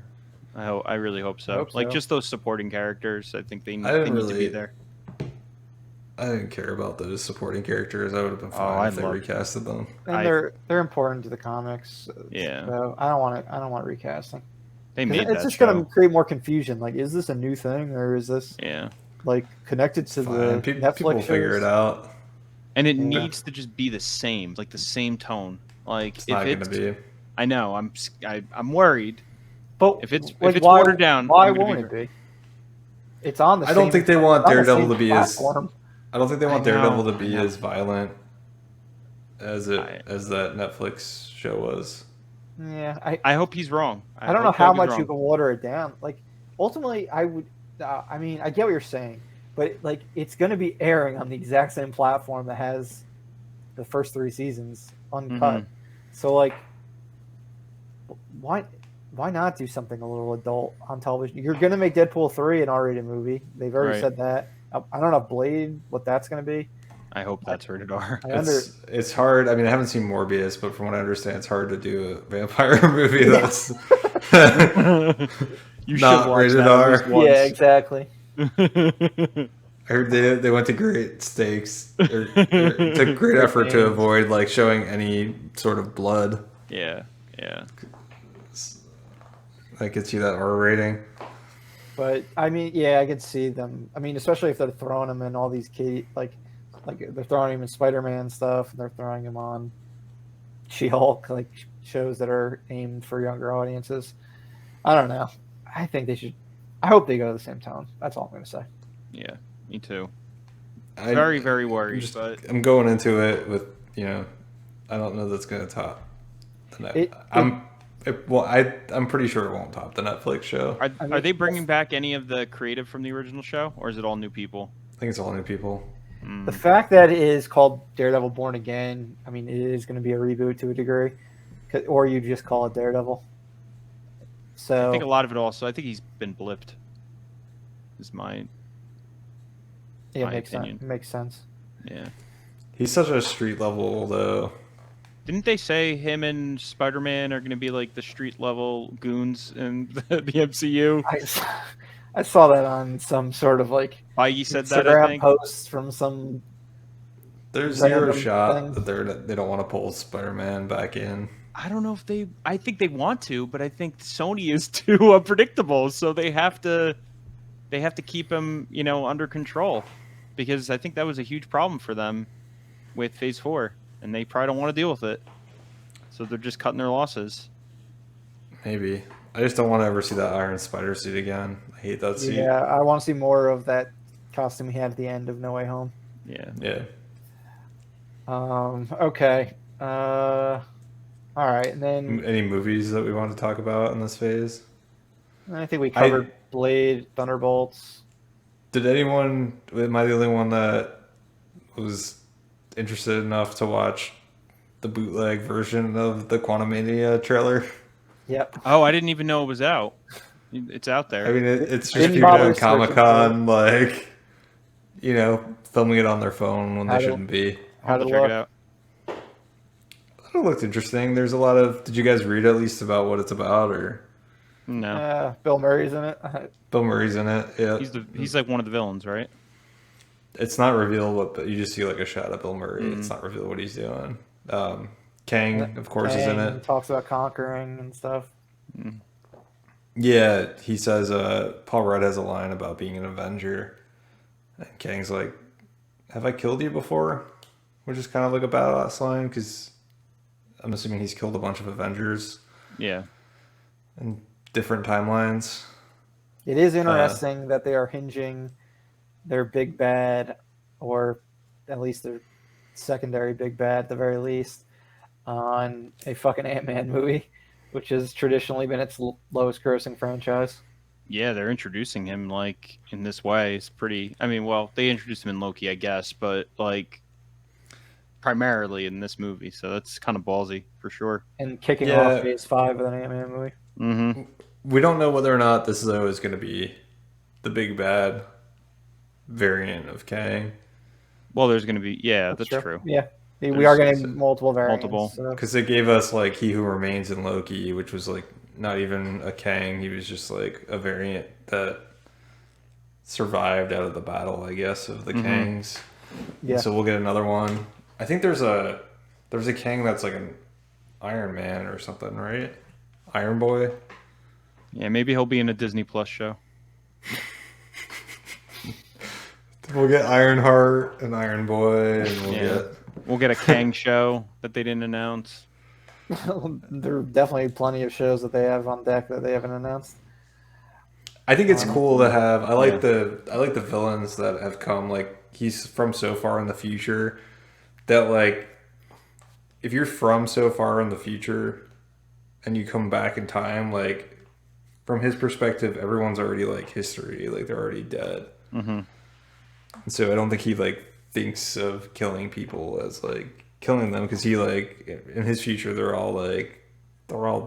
I really hope so. Like just those supporting characters, I think they need to be there. I didn't care about those supporting characters. I would have been fine if they recasted them. And they're important to the comics. Yeah. So I don't want recasting. It's just going to create more confusion. Like, is this a new thing or is this like connected to the Netflix people shows? figure it out? And it Yeah. needs to just be the same, like the same tone. Like It's if not going it's, to be. I know, I'm worried. But If it's why, watered down, why I'm gonna won't it be? It's on the I don't same. think they it's want on the Daredevil same to be as. platform. I don't think they I want Daredevil know, to I be know. as violent as I- that Netflix show was. Yeah, I hope he's wrong. I don't know hope how Doug is much wrong. you can water it down. Like ultimately, I would. I mean, I get what you're saying, but like it's going to be airing on the exact same platform that has the first 3 seasons uncut. Mhm. So like, why not do something a little adult on television? You're going to make Deadpool 3 an R-rated movie. They've already Right. said that. I don't know Blade, what that's going to be. I hope that's rated R. It's hard. I mean, I haven't seen Morbius, but from what I understand, it's hard to do a vampire movie Yeah. that's You not should watch rated that R. at least once. Yeah, exactly. I heard they went to great stakes or took great effort to names. avoid like showing any sort of blood Yeah. that gets you that R rating. But I mean, yeah, I could see them. I mean, especially if they're throwing him in all these like they're throwing him in Spider-Man stuff, and they're throwing him on She-Hulk, like shows that are aimed for younger audiences. I don't know. I think they should. I hope they go to the same tone. That's all I'm going to say. Yeah. Me too. I- Very, very worried. I'm going into it with I don't know that's going to top the net. I'm pretty sure it won't top the Netflix show. Are they bringing back any of the creative from the original show, or is it all new people? I think it's all new people. The fact that it is called Daredevil Born Again, I mean, it is going to be a reboot to a degree, or you just call it Daredevil. So I think a lot of it also. I think he's been blipped. Is my opinion. Makes sense. Yeah. He's such a street level though. Didn't they say him and Spider-Man are going to be like the street level goons in the MCU? I saw that on some sort of like Feige said that, I Instagram think. posts from some. There's Random zero shot thing. that they don't want to pull Spider-Man back in. I don't know if they. I think they want to, but I think Sony is too unpredictable, so they have to keep him, under control, because I think that was a huge problem for them with Phase 4, and they probably don't want to deal with it, so they're just cutting their losses. Maybe. I just don't want to ever see that Iron Spider suit again. I hate that suit. Yeah, I want to see more of that costume he had at the end of No Way Home. Yeah. Yeah. Okay. All right, and then Any movies that we want to talk about in this phase? I think we covered Blade, Thunderbolts. Am I the only one that was interested enough to watch the bootleg version of the Quantumania trailer? Yep. Oh, I didn't even know it was out. It's out there. I mean, it's just Didn't people bother at Comic-Con, searching filming it on their phone when they shouldn't be. How I'll to check look. it out. It looked interesting. There's a lot of... Did you guys read at least about what it's about, or... No, Bill Murray's in it. Bill Murray's in it, yeah. he's like one of the villains, right? It's not revealed, but you just see like a shot of Bill Murray. It's not revealed what he's doing. Kang, of course, is in it. Talks about conquering and stuff. Yeah, he says Paul Rudd has a line about being an Avenger. And Kang's like, have I killed you before? Which is kind of like a badass line, because I'm assuming he's killed a bunch of Avengers Yeah. in different timelines. It is interesting that they are hinging their big bad, or at least their secondary big bad at the very least, on a fucking Ant-Man movie, which has traditionally been its lowest grossing franchise. Yeah, they're introducing him like in this way. It's pretty. I mean, well, they introduced him in Loki, I guess, but like primarily in this movie, so that's kind of ballsy for sure. And kicking off Phase 5 of an Ant-Man movie. Mm-hmm. We don't know whether or not this is always going to be the big bad variant of Kang. Well, there's going to be. Yeah, that's true. Yeah. We are getting multiple variants. Multiple. Because they gave us like He Who Remains in Loki, which was like not even a Kang. He was just like a variant that survived out of the battle, I guess, of the Kangs. Yeah. So we'll get another one. I think there's a Kang that's like an Iron Man or something, right? Iron Boy. Yeah, maybe he'll be in a Disney Plus show. We'll get Ironheart and Iron Boy, and we'll get a Kang show that they didn't announce. There are definitely plenty of shows that they have on deck that they haven't announced. I think it's cool to have. I like the villains that have come. Like, he's from so far in the future that, like, if you're from so far in the future and you come back in time, like, from his perspective, everyone's already, like, history. Like, they're already dead. Mm-hmm. So I don't think he, like, thinks of killing people as, like, killing them, because he, like, in his future, they're all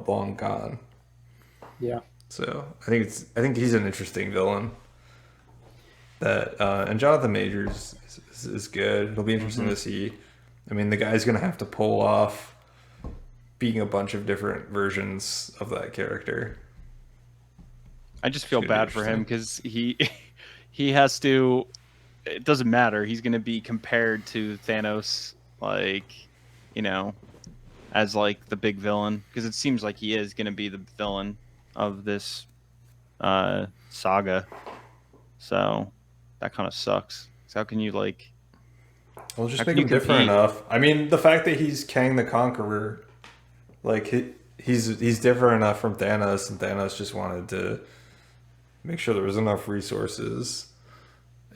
long gone. Yeah. So I think he's an interesting villain. That and Jonathan Majors is good. It'll be interesting to see. I mean, the guy's gonna have to pull off being a bunch of different versions of that character. I just feel bad for him because he has to. It doesn't matter. He's going to be compared to Thanos, like, you know, as like the big villain, because it seems like he is going to be the villain of this saga. So that kind of sucks. So how can you like? Well, just make him different enough. I mean, the fact that he's Kang the Conqueror, like he's different enough from Thanos, and Thanos just wanted to make sure there was enough resources.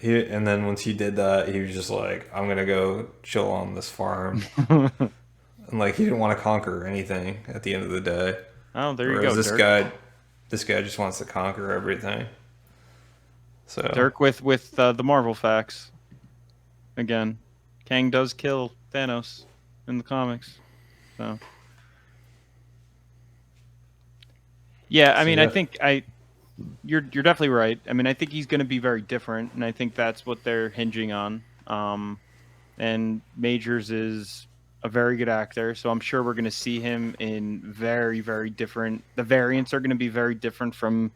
And then once he did that, he was just like, I'm gonna go chill on this farm. And like, he didn't want to conquer anything at the end of the day. Oh, there you Whereas go. this guy just wants to conquer everything. So Dirk with the Marvel facts. Again, Kang does kill Thanos in the comics. So yeah, I mean, I think you're definitely right. I mean, I think he's going to be very different, and I think that's what they're hinging on. And Majors is a very good actor, so I'm sure we're going to see him in very, very different. The variants are going to be very different from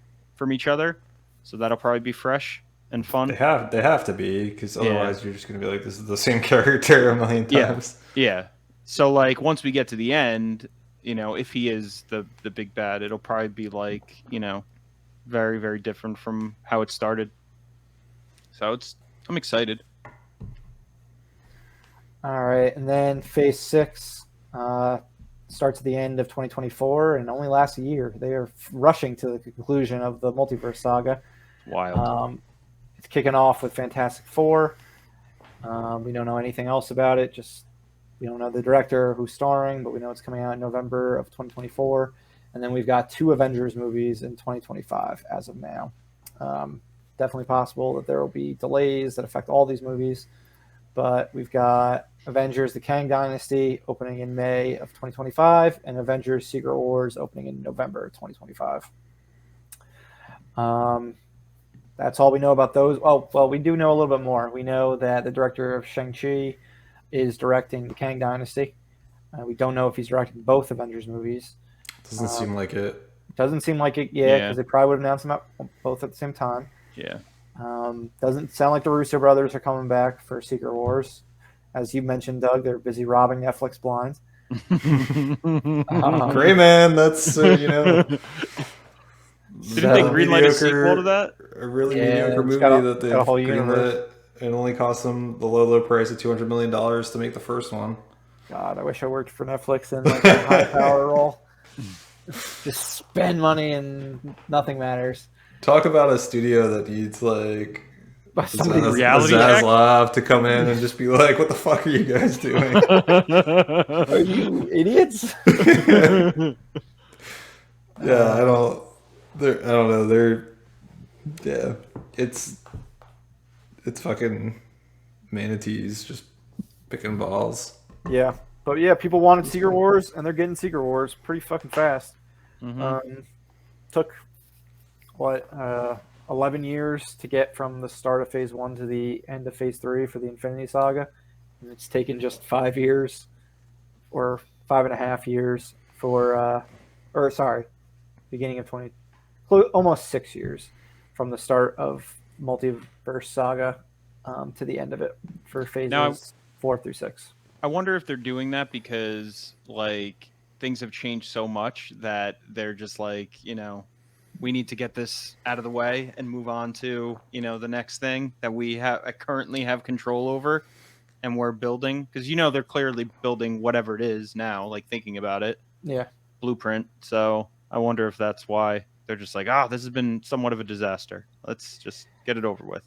each other, so that'll probably be fresh and fun. They have to be, because otherwise you're just going to be like, this is the same character a million times. Yeah. So like, once we get to the end, you know, if he is the big bad, it'll probably be like, you know, very, very different from how it started. So I'm excited. All right, and then Phase 6 starts at the end of 2024 and only lasts a year. They are rushing to the conclusion of the Multiverse Saga. Wild. It's kicking off with Fantastic Four. We don't know anything else about it. Just we don't know the director who's starring, but we know it's coming out in November of 2024. And then we've got 2 Avengers movies in 2025 as of now. Definitely possible that there will be delays that affect all these movies. But we've got Avengers: The Kang Dynasty opening in May of 2025 and Avengers: Secret Wars opening in November of 2025. That's all we know about those. Oh, well, we do know a little bit more. We know that the director of Shang-Chi is directing The Kang Dynasty. We don't know if he's directing both Avengers movies. Doesn't seem like it. Doesn't seem like it, because they probably would have announced them both at the same time. Yeah. Doesn't sound like the Russo brothers are coming back for Secret Wars. As you mentioned, Doug, they're busy robbing Netflix blind. Great, man. That's, you know. Didn't they greenlight a sequel to that? A really mediocre movie that they greenlit. It only cost them the low price of $200 million to make the first one. God, I wish I worked for Netflix in like a high power role. Just spend money and nothing matters. Talk about a studio that needs like reality Zaslav to come in and just be like, "What the fuck are you guys doing? Are you idiots?" Yeah, I don't know. It's fucking manatees just picking balls. Yeah, but yeah, people wanted Secret Wars, and they're getting Secret Wars pretty fucking fast. Took 11 years to get from the start of Phase 1 to the end of Phase 3 for the Infinity Saga, and it's taken just 5 years, or 5.5 years for, beginning of almost 6 years from the start of Multiverse Saga to the end of it for phases 4 through 6. I wonder if they're doing that because like things have changed so much that they're just like, you know, we need to get this out of the way and move on to, the next thing that we currently have control over and we're building. Because, they're clearly building whatever it is now, like thinking about it. Yeah. Blueprint. So I wonder if that's why they're just like, this has been somewhat of a disaster. Let's just get it over with.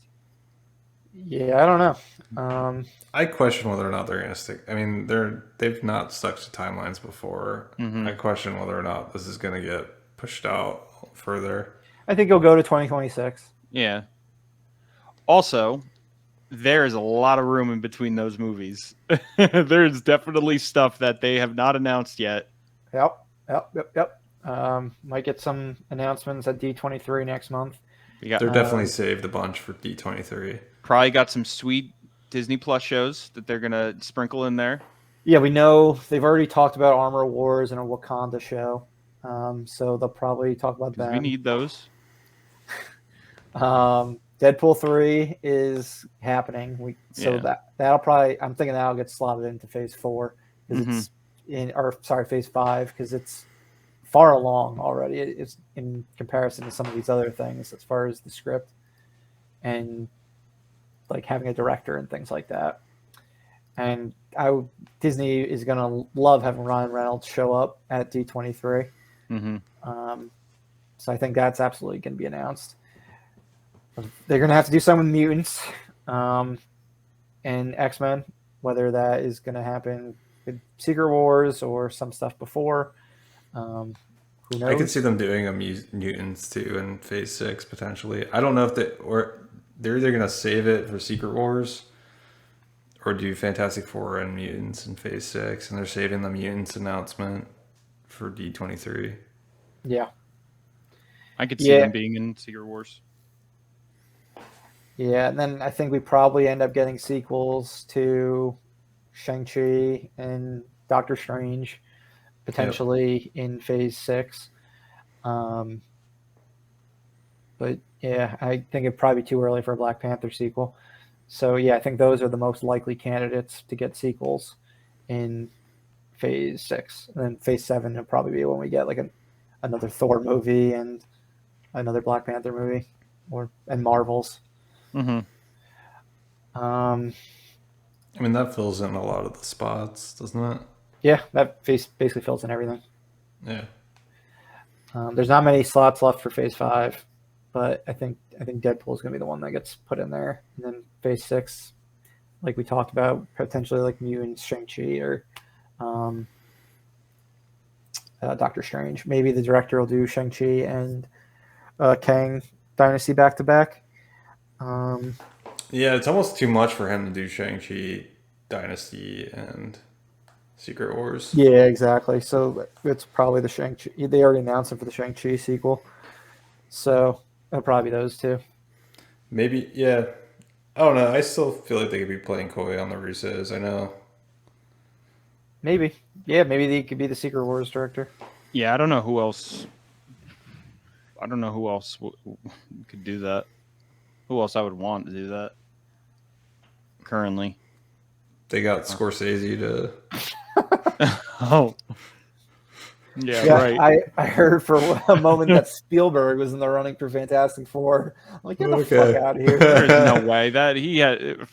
Yeah, I don't know. I question whether or not they're going to stick. I mean, they've not stuck to timelines before. Mm-hmm. I question whether or not this is going to get pushed out further. I think it'll go to 2026. Yeah. Also, there is a lot of room in between those movies. There's definitely stuff that they have not announced yet. Yep. Might get some announcements at D23 next month. They're definitely saved a bunch for D23. Probably got some sweet Disney Plus shows that they're going to sprinkle in there. Yeah, we know they've already talked about Armor Wars and a Wakanda show. So they'll probably talk about that. We need those. Deadpool 3 is happening. That'll probably, I'm thinking that'll get slotted into phase 4 because it's phase 5 because it's far along already. It's in comparison to some of these other things as far as the script and like having a director and things like that. And Disney is going to love having Ryan Reynolds show up at D23. Mm-hmm. So I think that's absolutely going to be announced. They're going to have to do something with mutants and X-Men, whether that is going to happen with Secret Wars or some stuff before. Who knows? I could see them doing a mutants too in phase 6 potentially. I don't know if they're either going to save it for Secret Wars or do Fantastic Four and mutants in phase 6, and they're saving the mutants announcement for D23. Yeah. I could see them being in Secret Wars. Yeah, and then I think we probably end up getting sequels to Shang-Chi and Doctor Strange, potentially in phase 6. But yeah, I think it'd probably be too early for a Black Panther sequel. So yeah, I think those are the most likely candidates to get sequels in phase 6. And then phase 7 will probably be when we get like another Thor movie and another Black Panther movie and Marvels. Mm-hmm. I mean, that fills in a lot of the spots, doesn't it? Yeah, that basically fills in everything. Yeah. There's not many slots left for phase 5, but I think Deadpool is going to be the one that gets put in there. And then phase 6, like we talked about, potentially like Mutants, Shang-Chi, or Doctor Strange. Maybe the director will do Shang-Chi and Kang Dynasty back-to-back. Yeah, it's almost too much for him to do Shang-Chi, Dynasty, and Secret Wars. Yeah, exactly. So it's probably the Shang-Chi. They already announced it for the Shang-Chi sequel. So it'll probably be those two. Maybe, yeah. I don't know. I still feel like they could be playing coy on the Russos. I know. Maybe. Yeah, maybe they could be the Secret Wars director. Yeah, I don't know who else could do that. Who else I would want to do that currently? They got Scorsese to... Oh. Yeah, right. I heard for a moment that Spielberg was in the running for Fantastic Four. I'm like, get the fuck out of here. There's no way that he had... It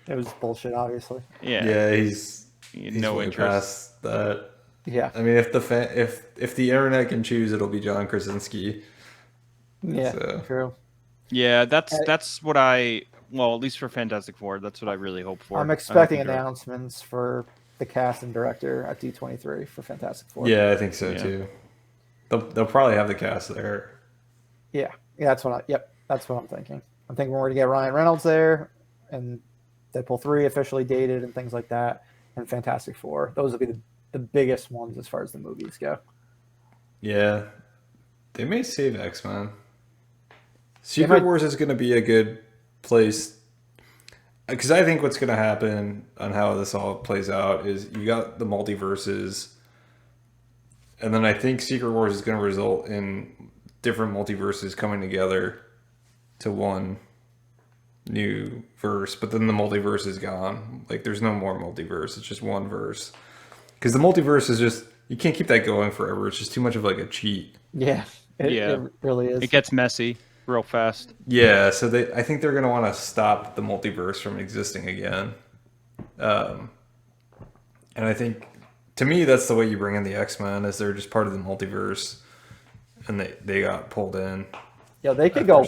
was bullshit, obviously. Yeah. He's no way interest. past that. Yeah. I mean, if the internet can choose, it'll be John Krasinski. Yeah, So. true. Yeah, that's what at least for Fantastic Four, that's what I really hope for. I'm expecting announcements for the cast and director at D23 for Fantastic Four. Yeah, I think so too. They'll probably have the cast there. Yeah, that's what I'm thinking. I'm thinking we're going to get Ryan Reynolds there, and Deadpool 3 officially dated and things like that, and Fantastic Four. Those will be the biggest ones as far as the movies go. Yeah, they may save X-Men. Secret Wars is going to be a good place, because I think what's going to happen on how this all plays out is you got the multiverses, and then I think Secret Wars is going to result in different multiverses coming together to one new verse, but then the multiverse is gone. Like, there's no more multiverse. It's just one verse. Because the multiverse is just, you can't keep that going forever. It's just too much of like a cheat. Yeah, Yeah. It really is. It gets messy real fast. Yeah, so I think they're gonna want to stop the multiverse from existing again. And I think, to me, that's the way you bring in the X-Men, is they're just part of the multiverse, and they got pulled in. Yo, they could go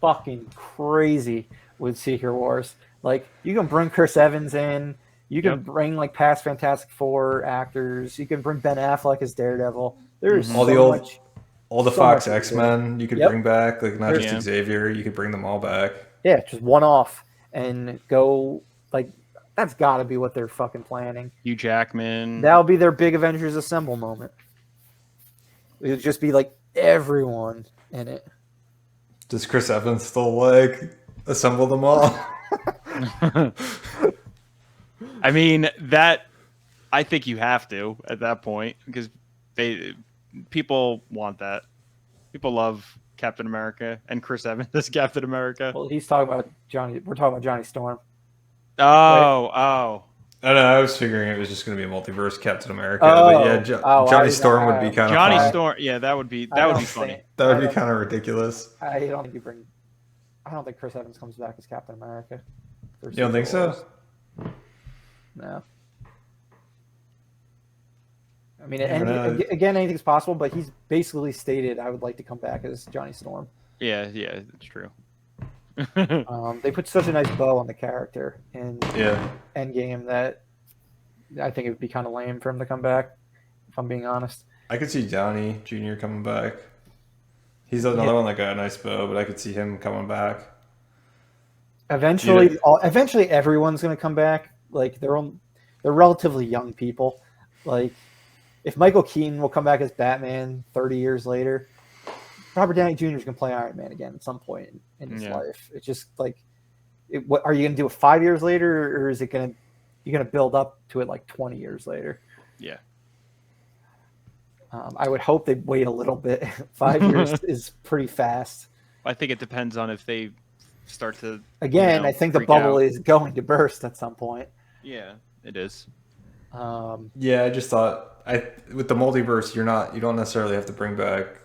fucking crazy with Secret Wars. Like, you can bring Chris Evans in. You can bring like past Fantastic Four actors. You can bring Ben Affleck as Daredevil. There's all so the old, much. all the so Fox much to do. X-Men you could Yep. bring back, like not just Yeah. Xavier. You could bring them all back. Yeah, just one off and go like that's got to be what they're fucking planning. Hugh Jackman. That'll be their big Avengers Assemble moment. It would just be like everyone in it. Does Chris Evans still like assemble them all? I mean, that I think you have to at that point, because people want that. People love Captain America and Chris Evans as Captain America. Well, he's talking about Johnny. We're talking about Johnny Storm. Oh. I don't know. I was figuring it was just going to be a multiverse Captain America, Oh. but yeah, Johnny Storm would be kind of Johnny fun. Storm. Yeah, that would be funny. That would be kind of ridiculous. I don't think you bring. I don't think Chris Evans comes back as Captain America. You don't think so? No. I mean, Never know. again, anything's possible, but he's basically stated, "I would like to come back as Johnny Storm." Yeah, it's true. They put such a nice bow on the character in Yeah. Endgame that I think it would be kind of lame for him to come back, if I'm being honest. I could see Downey Jr. coming back. He's another one that got a nice bow, but I could see him coming back. Eventually, eventually everyone's going to come back. Like they're relatively young people. Like if Michael Keaton will come back as Batman 30 years later, Robert Downey Jr. is going to play Iron Man again at some point in his life. It's just like, what are you going to do it 5 years later, or is it going to you're going to build up to it like 20 years later? Yeah. I would hope they wait a little bit. 5 years is pretty fast. I think it depends on if they start to. Again, I think the bubble is going to burst at some point. Yeah, it is. Yeah, I just thought with the multiverse, you don't necessarily have to bring back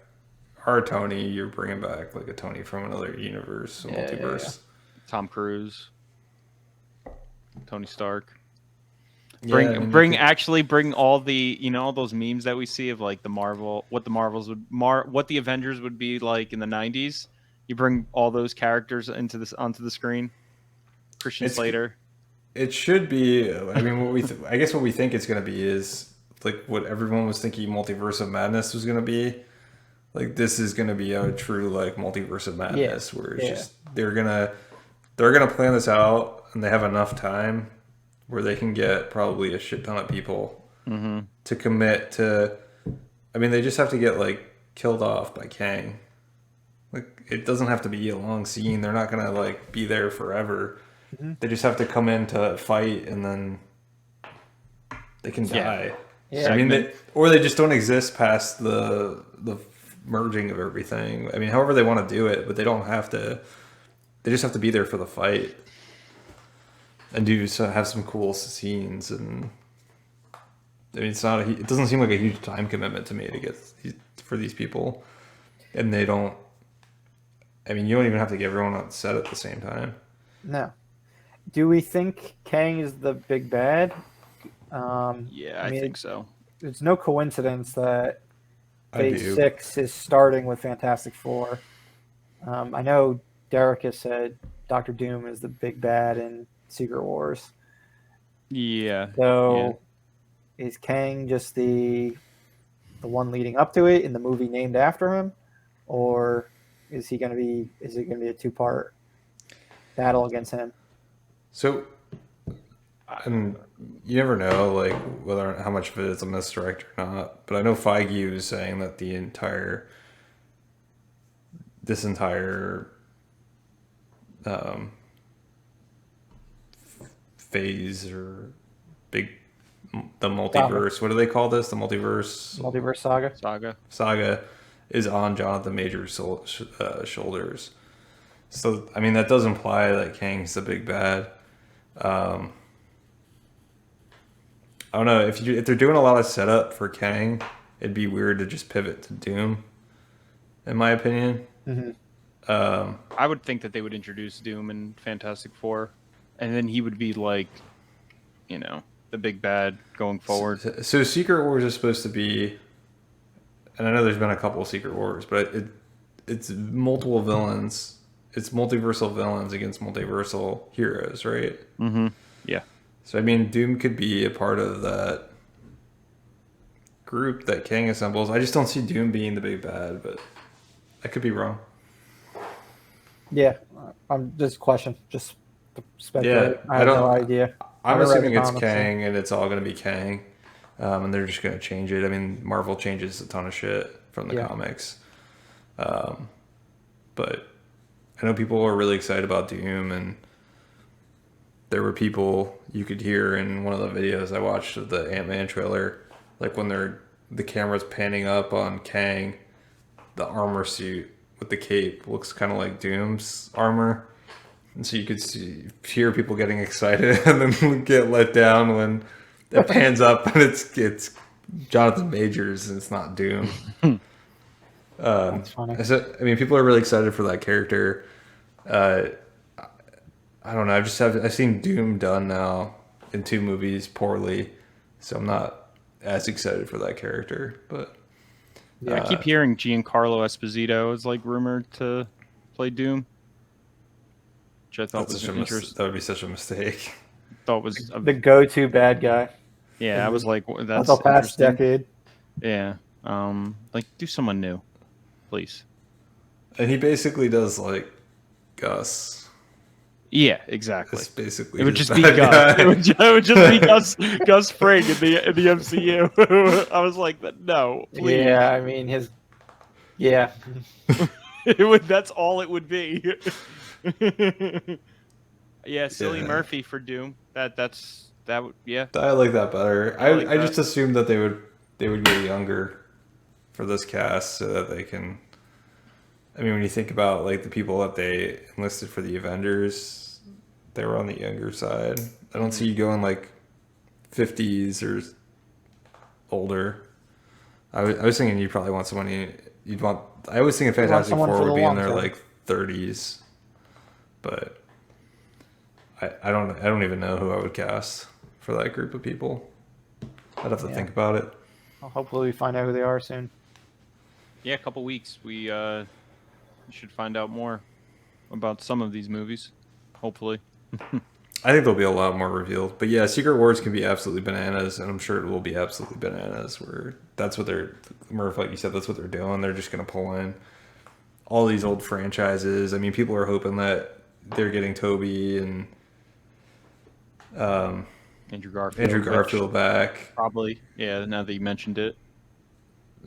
our Tony. You're bringing back like a Tony from another universe, multiverse. Yeah. Tom Cruise, Tony Stark. Yeah, Bring all the all those memes that we see of like what the Avengers would be like in the 90s. You bring all those characters onto the screen. Christian Slater. It should be. I mean, I guess what we think it's going to be is like what everyone was thinking Multiverse of Madness was going to be. Like this is going to be a true like Multiverse of Madness where it's just they're gonna plan this out and they have enough time where they can get probably a shit ton of people to commit to. I mean, they just have to get like killed off by Kang. Like it doesn't have to be a long scene. They're not gonna like be there forever. They just have to come in to fight and then they can die. Yeah. I mean, they just don't exist past the merging of everything. I mean, however they want to do it, but they don't have to. They just have to be there for the fight and have some cool scenes. And I mean, it doesn't seem like a huge time commitment to me to get for these people, and they don't. I mean, you don't even have to get everyone on set at the same time. No. Do we think Kang is the big bad? Yeah, I think so. It's no coincidence that I Phase do. 6 is starting with Fantastic Four. I know Derek has said Doctor Doom is the big bad in Secret Wars. Yeah. So is Kang just the one leading up to it in the movie named after him, or is it going to be a two-part battle against him? So, and you never know, like how much of it is a misdirect or not. But I know Feige was saying that this entire phase or the multiverse. What do they call this? The Multiverse Saga is on Jonathan Major's shoulders. So I mean that does imply that Kang's the big bad. I don't know if they're doing a lot of setup for Kang, it'd be weird to just pivot to Doom. in my opinion. Mm-hmm. I would think that they would introduce Doom in Fantastic Four, and then he would be like, you know, the big bad going forward. So Secret Wars is supposed to be, and I know there's been a couple of Secret Wars, but it's multiple villains. It's multiversal villains against multiversal heroes, right? Mm-hmm. Yeah. So I mean, Doom could be a part of that group that Kang assembles. I just don't see Doom being the big bad, but I could be wrong. Yeah, I'm just question, just speculating. Yeah, I have no idea. I'm I never read assuming the it's comics, Kang, and it's all going to be Kang, and they're just going to change it. I mean, Marvel changes a ton of shit from the comics, but I know people are really excited about Doom, and there were people you could hear in one of the videos I watched of the Ant-Man trailer, like when the camera's panning up on Kang, the armor suit with the cape looks kind of like Doom's armor. And so you could hear people getting excited and then get let down when it pans up and it's Jonathan Majors and it's not Doom. That's funny. I mean, people are really excited for that character. I don't know. I've seen Doom done now in 2 movies poorly, so I'm not as excited for that character. But I keep hearing Giancarlo Esposito is like rumored to play Doom, which I thought was interesting. That would be such a mistake. Thought was The go-to bad guy. Yeah, I was like, that's the past interesting. decade. Yeah, like do someone new, please. And he basically does like Gus. Yeah, exactly. It's basically It would just be bad Gus. guy. It would just be Gus Fring in the MCU. I was like, no, please. Yeah, I mean Yeah, That's all it would be. Yeah, silly Murphy for Doom. That would I like that better. I just assumed that they would go younger for this cast so that they can. I mean, when you think about like the people that they enlisted for the Avengers, they were on the younger side. I don't see you going like 50s or older. I was thinking you'd probably want somebody you'd want. I was thinking Fantastic Four would be in their like 30s, but I don't even know who I would cast for that group of people. I'd have to think about it. well, hopefully we find out who they are soon. Yeah, a couple weeks. We should find out more about some of these movies. Hopefully. I think there'll be a lot more revealed. But yeah, Secret Wars can be absolutely bananas, and I'm sure it will be absolutely bananas. Where that's what they're, Murph, like you said, that's what they're doing. They're just going to pull in all these old franchises. I mean, people are hoping that they're getting Toby and Andrew Garfield back. Probably. Yeah, now that you mentioned it.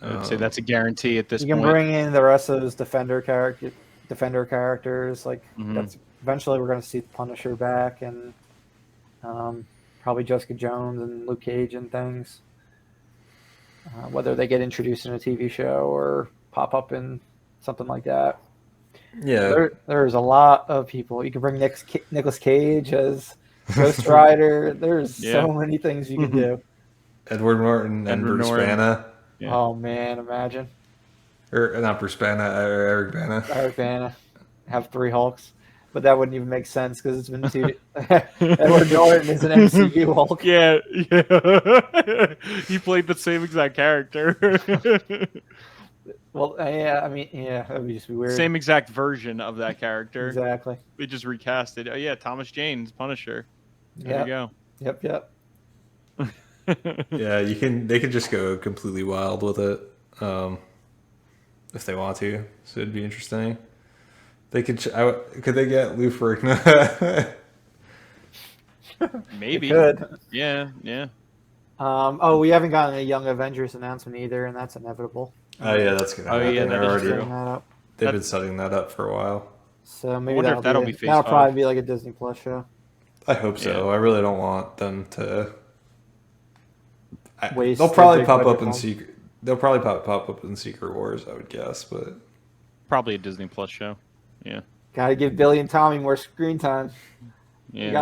I would say that's a guarantee at this point. You can bring in the rest of those Defender characters. Like that's eventually we're going to see the Punisher back, and probably Jessica Jones and Luke Cage and things. Whether they get introduced in a TV show or pop up in something like that. Yeah, there's a lot of people. You can bring Nicolas Cage as Ghost Rider. There's so many things you can do. Edward Norton and Bruce Banner. Yeah. Oh man, imagine. Or not Bruce Banner, Eric Bana. Eric Bana. Have 3 Hulks. But that wouldn't even make sense because it's been 2. Edward Norton is an MCU Hulk. Yeah. He played the same exact character. Well, yeah, I mean, yeah, that would just be weird. Same exact version of that character. Exactly. We just recast it. Oh yeah, Thomas Jane's Punisher. There you go. Yep. Yeah, they could just go completely wild with it if they want to. So it'd be interesting. They could they get Lou Ferrigno? Maybe. They could. Yeah. We haven't gotten a Young Avengers announcement either, and that's inevitable. Oh yeah, that's good. Oh yeah, They've been setting that up for a while. So maybe that'll be Phase that'll 5. probably be like a Disney Plus show. I hope so. Yeah. I really don't want them to. Waste They'll probably their pop big up budget in film. secret. They'll probably pop up in Secret Wars, I would guess, but Probably a Disney Plus show. Yeah. Gotta give Billy and Tommy more screen time. Yeah. You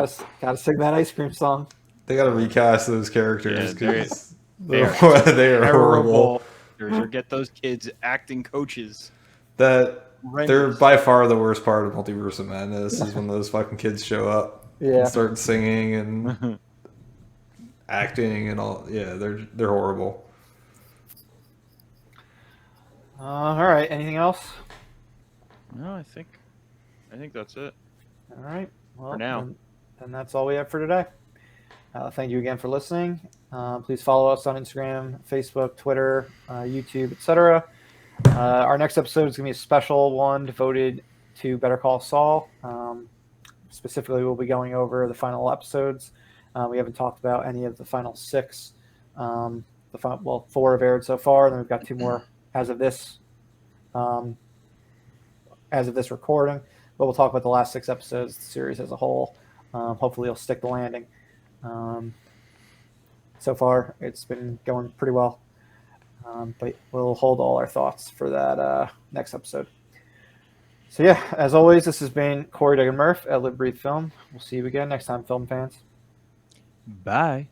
gotta sing that ice cream song. they got to recast those characters Yeah, because they are they are horrible. Or get those kids acting coaches. They're Horrendous. by far the worst part of Multiverse of Madness is when those fucking kids show up Yeah. and start singing and acting and all. Yeah, they're horrible. All right. Anything else? No, I think that's it. All right. Well, For now. then that's all we have for today. Thank you again for listening. Please follow us on Instagram, Facebook, Twitter, YouTube, etc. Our next episode is going to be a special one devoted to Better Call Saul. Specifically, we'll be going over the final episodes. We haven't talked about any of the final 6. 4 have aired so far, and then we've got 2 more as of this recording. But we'll talk about the last 6 episodes, the series as a whole. Hopefully, it'll stick the landing. So far, it's been going pretty well. But we'll hold all our thoughts for that next episode. So yeah, as always, this has been Corey, Doug, and Murph at Live Breathe Film. We'll see you again next time, film fans. Bye.